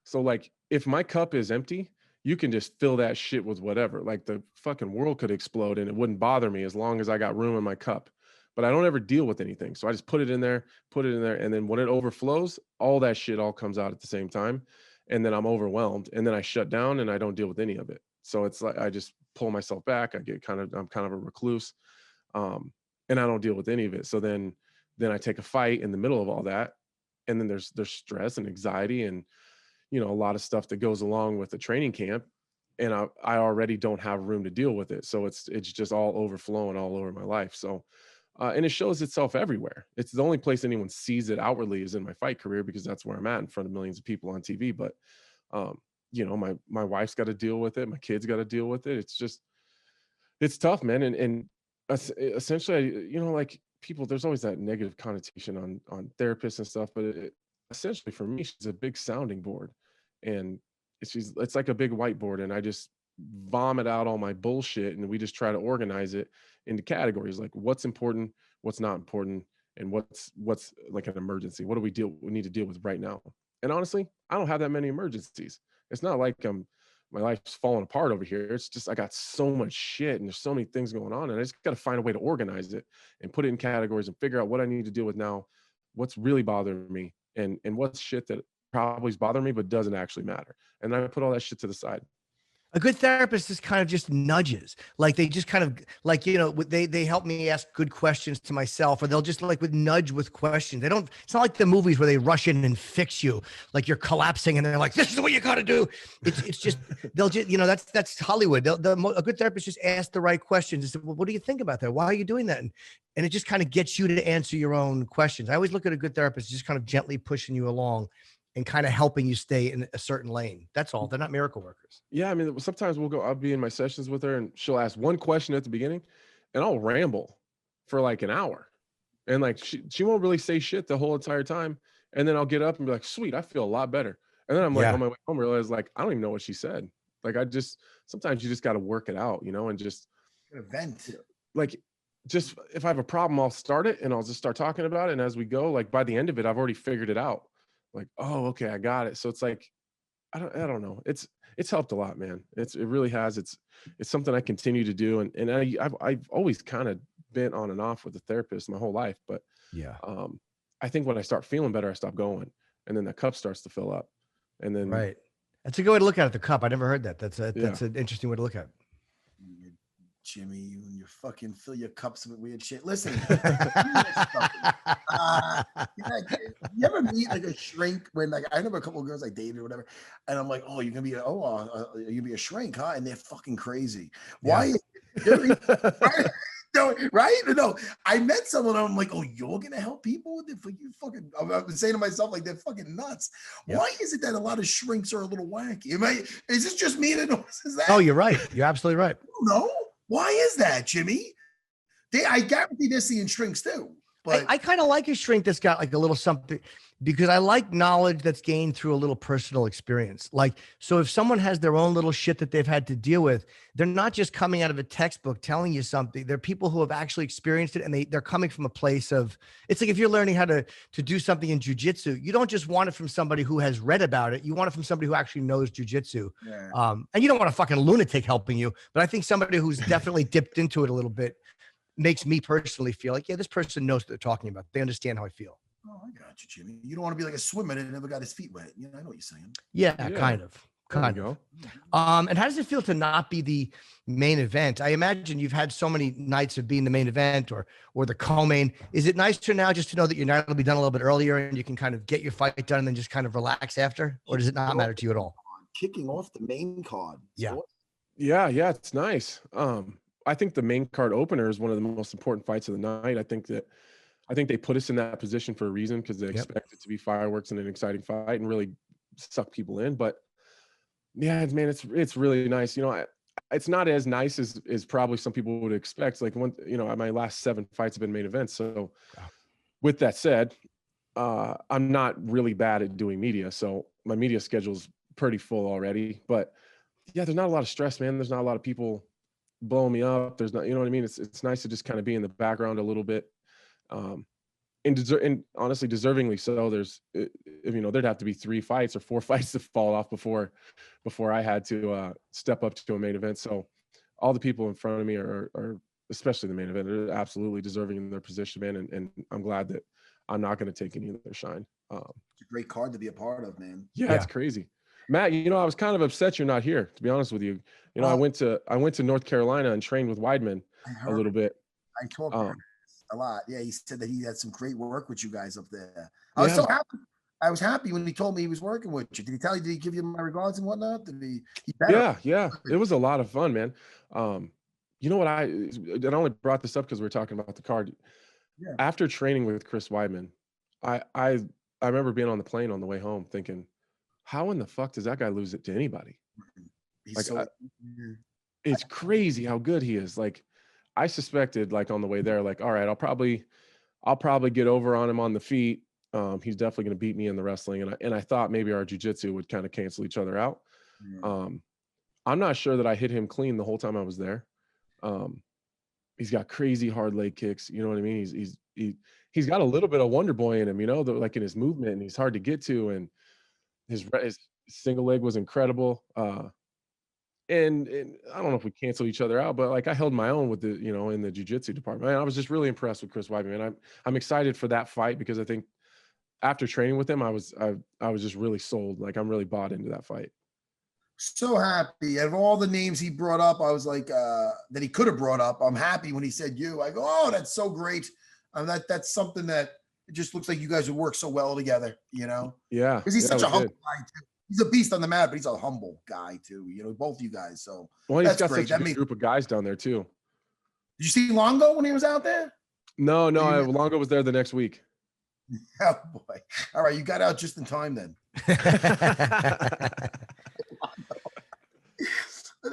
So like if my cup is empty, you can just fill that shit with whatever. Like the fucking world could explode and it wouldn't bother me as long as I got room in my cup. But I don't ever deal with anything. So I just put it in there. And then when it overflows, all that shit all comes out at the same time. And then I'm overwhelmed. And then I shut down and I don't deal with any of it. So it's like I just pull myself back. I'm kind of a recluse. And I don't deal with any of it. So then I take a fight in the middle of all that. And then there's stress and anxiety and, you know, a lot of stuff that goes along with the training camp, and I already don't have room to deal with it. So it's just all overflowing all over my life. So, and it shows itself everywhere. It's the only place anyone sees it outwardly is in my fight career, because that's where I'm at in front of millions of people on TV. But, you know, my wife's got to deal with it. My kids got to deal with it. It's tough, man. And essentially, you know, like people, there's always that negative connotation on therapists and stuff, but essentially for me, she's a big sounding board, and it's like a big whiteboard, and I just vomit out all my bullshit, and we just try to organize it into categories, like what's important, what's not important, and what's like an emergency. What do we need to deal with right now? And honestly, I don't have that many emergencies. It's not like my life's falling apart over here. It's just I got so much shit and there's so many things going on, and I just got to find a way to organize it and put it in categories and figure out what I need to deal with now, what's really bothering me, and what's shit that probably is bothering me but doesn't actually matter. And then I put all that shit to the side. A good therapist is kind of just nudges. Like they just kind of like, you know, they help me ask good questions to myself, or they'll just like with nudge with questions. They don't, it's not like the movies where they rush in and fix you. Like you're collapsing and they're like, this is what you got to do. It's just, they'll just, you know, that's Hollywood. A good therapist just ask the right questions. And say, well, what do you think about that? Why are you doing that? And it just kind of gets you to answer your own questions. I always look at a good therapist just kind of gently pushing you along and kind of helping you stay in a certain lane. That's all. They're not miracle workers. Yeah, I mean, sometimes I'll be in my sessions with her and she'll ask one question at the beginning and I'll ramble for like an hour. And like, she won't really say shit the whole entire time. And then I'll get up and be like, sweet, I feel a lot better. And then I'm like, on my way home, I realize like, I don't even know what she said. Like, sometimes you just got to work it out, you know, and just vent. Like, just if I have a problem, I'll start it and I'll just start talking about it. And as we go, like by the end of it, I've already figured it out. Like, oh, okay, I got it. So it's like, I don't know. It's helped a lot, man. It really has. It's something I continue to do. And I've always kind of been on and off with a therapist my whole life. But yeah, I think when I start feeling better, I stop going. And then the cup starts to fill up. And then right. That's a good way to look at it. The cup. I never heard that. That's an interesting way to look at it. Jimmy, you and your fucking fill your cups with weird shit. Listen, you ever meet like a shrink when like I remember a couple of girls I dated or whatever, and I'm like, oh, you're gonna be a shrink, huh? And they're fucking crazy. Why? Right? No, I met someone. I'm like, oh, you're gonna help people with it? For you fucking, I'm saying to myself like they're fucking nuts. Yep. Why is it that a lot of shrinks are a little wacky? Is this just me that notices that? Oh, you're right. You're absolutely right. No. Why is that, Jimmy? I guarantee they're seeing shrinks too. But I kind of like a shrink that's got like a little something, because I like knowledge that's gained through a little personal experience. Like, so if someone has their own little shit that they've had to deal with, they're not just coming out of a textbook telling you something. They're people who have actually experienced it, and they're coming from a place of, it's like if you're learning how to do something in jiu-jitsu, you don't just want it from somebody who has read about it. You want it from somebody who actually knows jiu-jitsu. Yeah. And you don't want a fucking lunatic helping you, but I think somebody who's definitely dipped into it a little bit makes me personally feel like, yeah, this person knows what they're talking about. They understand how I feel. Oh, I got you, Jimmy. You don't want to be like a swimmer that never got his feet wet. You know, I know what you're saying. Yeah. Kind of. And how does it feel to not be the main event? I imagine you've had so many nights of being the main event or the co-main. Is it nicer now just to know that your night will be done a little bit earlier and you can kind of get your fight done and then just kind of relax after? Or does it not matter to you at all? Kicking off the main card. Yeah. Yeah, it's nice. I think the main card opener is one of the most important fights of the night. I think they put us in that position for a reason, because they expect it to be fireworks and an exciting fight and really suck people in. But yeah, man, it's really nice. You know, it's not as nice as probably some people would expect. Like my last 7 fights have been main events. So with that said, I'm not really bad at doing media. So my media schedule's pretty full already. But yeah, there's not a lot of stress, man. There's not a lot of people blowing me up. There's not, you know what I mean? It's nice to just kind of be in the background a little bit. And honestly, deservingly so. There'd have to be 3 fights or 4 fights to fall off before I had to step up to a main event. So all the people in front of me are especially the main event, are absolutely deserving in their position, man. And I'm glad that I'm not going to take any of their shine. It's a great card to be a part of, man. Yeah, it's crazy. Matt, I was kind of upset you're not here, to be honest with you. I went to North Carolina and trained with Weidman a little bit. I talked a lot. Yeah, he said that he had some great work with you guys up there. I was so happy. I was happy when he told me he was working with you. Did he tell you? Did he give you my regards and whatnot? Yeah. It was a lot of fun, man. You know what? I only brought this up because we were talking about the card. Yeah. After training with Chris Weidman, I remember being on the plane on the way home thinking, how in the fuck does that guy lose it to anybody? It's crazy how good he is. Like, I suspected, like on the way there, like, all right, I'll probably get over on him on the feet. He's definitely going to beat me in the wrestling, and I thought maybe our jiu-jitsu would kind of cancel each other out. I'm not sure that I hit him clean the whole time I was there. He's got crazy hard leg kicks. You know what I mean? He's got a little bit of Wonder Boy in him, like in his movement, and he's hard to get to, and his single leg was incredible. And I don't know if we canceled each other out, but like I held my own with the, in the jiu-jitsu department. I was just really impressed with Chris Weidman, and I'm excited for that fight, because I think after training with him, I was just really sold. Like, I'm really bought into that fight. So happy. Of all the names he brought up, I was like, that he could have brought up. I'm happy when he said you. I go, oh, that's so great. That's something that it just looks like you guys would work so well together, you know? Yeah. Because he's such a humble did. guy too. He's a beast on the mat, but he's a humble guy too. You know, both you guys. So Well, he's that's got great. such a good group of guys down there too. Did you see Longo when he was out there? No, Longo was there the next week. Oh boy. All right, you got out just in time then.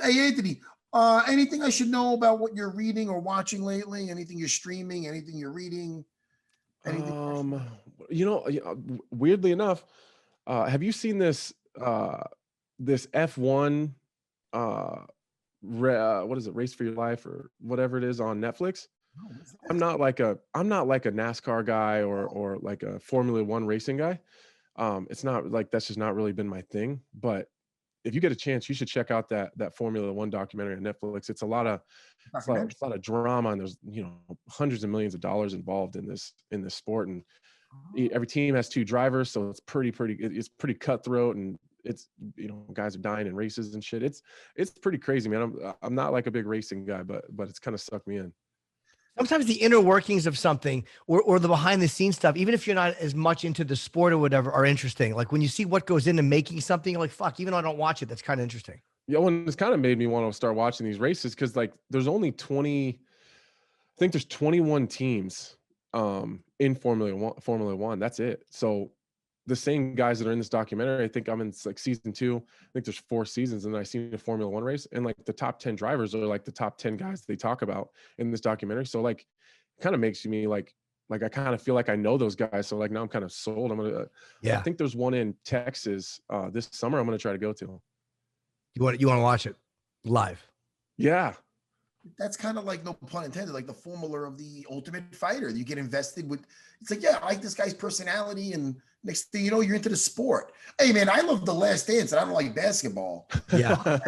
Hey Anthony, anything I should know about what you're reading or watching lately? Anything you're streaming? Anything you're reading? Anything? Weirdly enough, have you seen this this F1 what is it, Race for Your Life or whatever it is on Netflix? I'm not like a NASCAR guy or like a Formula One racing guy. It's not like, that's just not really been my thing. But if you get a chance, you should check out that Formula One documentary on Netflix. It's a lot of drama, and there's hundreds of millions of dollars involved in this sport, and every team has 2 drivers, so it's pretty cutthroat, and it's guys are dying in races and shit. It's pretty crazy, man. I'm not like a big racing guy, but it's kind of sucked me in. Sometimes the inner workings of something or the behind the scenes stuff, even if you're not as much into the sport or whatever, are interesting. Like when you see what goes into making something, you're like, fuck, even though I don't watch it, that's kind of interesting. Yeah, well, it's kind of made me want to start watching these races, because like there's only 21 teams in Formula One. That's it. So the same guys that are in this documentary, I think I'm in like season 2. I think there's 4 seasons, and I've seen a Formula One race, and like the top 10 drivers are like the top 10 guys they talk about in this documentary. So like, it kind of makes me like I kind of feel like I know those guys. So like now I'm kind of sold. I think there's one in Texas this summer I'm going to try to go to. You want to watch it live? Yeah. That's kind of like, no pun intended, like the formula of the Ultimate Fighter. You get invested with, it's like, yeah, I like this guy's personality, and next thing you know, you're into the sport. Hey man, I love The Last Dance, and I don't like basketball. Yeah.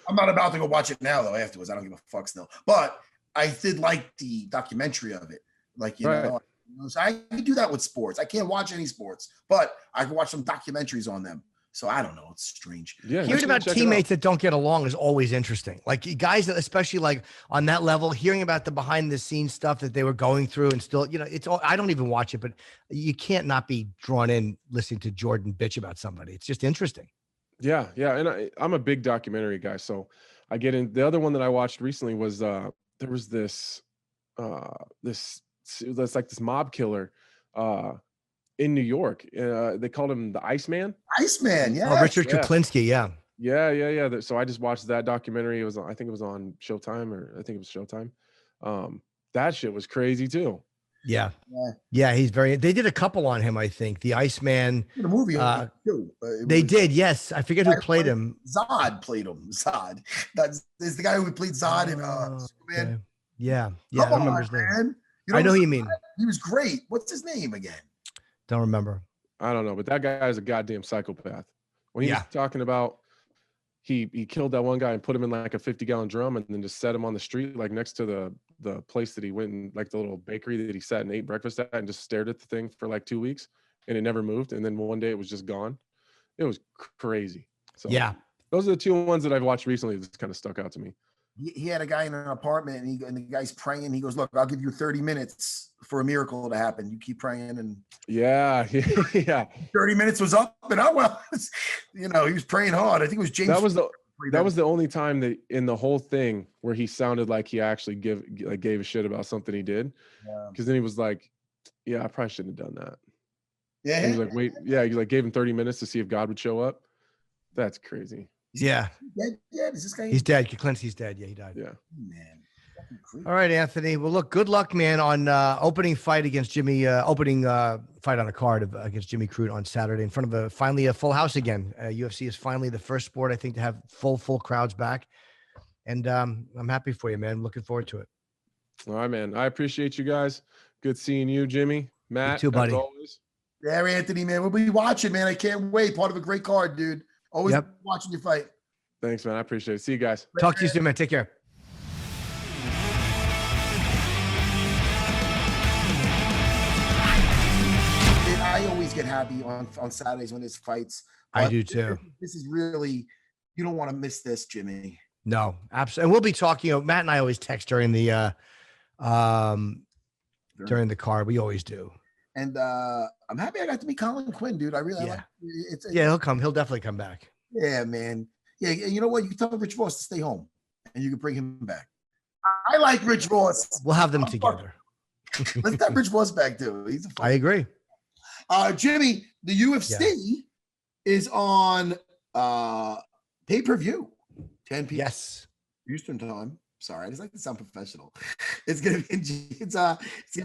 I'm not about to go watch it now though afterwards. I don't give a fuck still. But I did like the documentary of it. Like, you know, so I can do that with sports. I can't watch any sports, but I can watch some documentaries on them. So I don't know. It's strange. Yeah. Hearing about teammates that don't get along is always interesting. Like guys that, especially like on that level, hearing about the behind the scenes stuff that they were going through, and still, it's all, I don't even watch it, but you can't not be drawn in listening to Jordan bitch about somebody. It's just interesting. Yeah. Yeah. And I'm a big documentary guy. So I get in. The other one that I watched recently was there was this like this mob killer in New York. They called him the Iceman. Iceman, yeah. Oh, Richard Kuklinski, yeah. Yeah. So I just watched that documentary. It was, I think it was on Showtime, or I think it was Showtime. That shit was crazy too. Yeah. He's they did a couple on him, I think. The Iceman. The movie too. They did, yes. I forget who played him. Zod played him. Zod. That's the guy who played Zod in Superman. Okay. Yeah. I don't remember his name. I know who you mean. He was great. What's his name again? Don't remember. I don't know, but that guy is a goddamn psychopath. When he was talking about he killed that one guy and put him in like a 50-gallon drum, and then just set him on the street, like next to the place that he went in, like the little bakery that he sat and ate breakfast at, and just stared at the thing for like 2 weeks, and it never moved. And then one day it was just gone. It was crazy. So yeah, those are the 2 ones that I've watched recently that kind of stuck out to me. He had a guy in an apartment, and the guy's praying. He goes, "Look, I'll give you 30 minutes for a miracle to happen. You keep praying." And 30 minutes was up, and he was praying hard. I think it was James. That was the only time that in the whole thing where he sounded like he actually gave a shit about something he did. Because then he was like, "Yeah, I probably shouldn't have done that." Yeah. And he was like, "Wait, yeah." He like gave him 30 minutes to see if God would show up. That's crazy. Yeah. Is this guy? He's dead. Kuklinski's dead. Yeah, he died. Yeah. Man. All right, Anthony. Well, look, good luck, man, on opening fight against Jimmy. Opening fight on a card against Jimmy Crute on Saturday in front of finally a full house again. UFC is finally the first sport, I think, to have full crowds back, and I'm happy for you, man. Looking forward to it. All right, man. I appreciate you guys. Good seeing you, Jimmy. Matt, you too, buddy. As always. Yeah, Anthony, man. We'll be watching, man. I can't wait. Part of a great card, dude. Always watching you fight. Thanks, man. I appreciate it. See you guys. Talk to you soon, man. Take care. I always get happy on Saturdays when there's fights. I do too. This is really You don't want to miss this, Jimmy. No, absolutely. And we'll be talking. Matt and I always text during the card. We always do. And I'm happy I got to meet Colin Quinn, dude. I really like it. Yeah, he'll come. He'll definitely come back. Yeah, man. Yeah, you know what? You tell Rich Ross to stay home, and you can bring him back. I like Rich Ross. We'll have them together. Let's have Rich Ross back too. I agree. Jimmy, the UFC is on pay-per-view, 10 p.m. Yes, Eastern time. Sorry, I just like to sound professional. It's gonna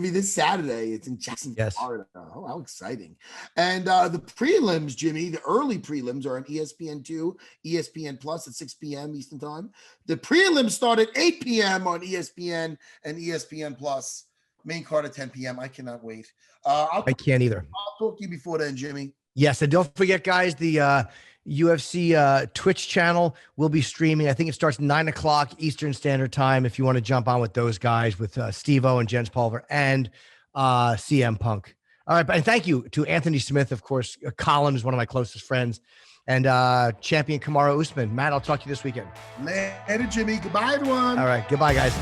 be this Saturday. It's in Jacksonville, Florida. Oh, how exciting! And the prelims, Jimmy, the early prelims are on ESPN2, ESPN Plus at 6 p.m. Eastern time. The prelims start at 8 p.m. on ESPN and ESPN Plus. Main card at 10 p.m. I cannot wait. I can't either. I'll talk to you before then, Jimmy. Yes, and don't forget, guys, the UFC Twitch channel will be streaming. I think it starts 9:00 Eastern Standard Time. If you want to jump on with those guys, with Steve-O and Jens Pulver and CM Punk. All right, and thank you to Anthony Smith, of course. Colin is one of my closest friends, and champion Kamaru Usman. Matt, I'll talk to you this weekend. Later, Jimmy. Goodbye, everyone. All right, goodbye, guys.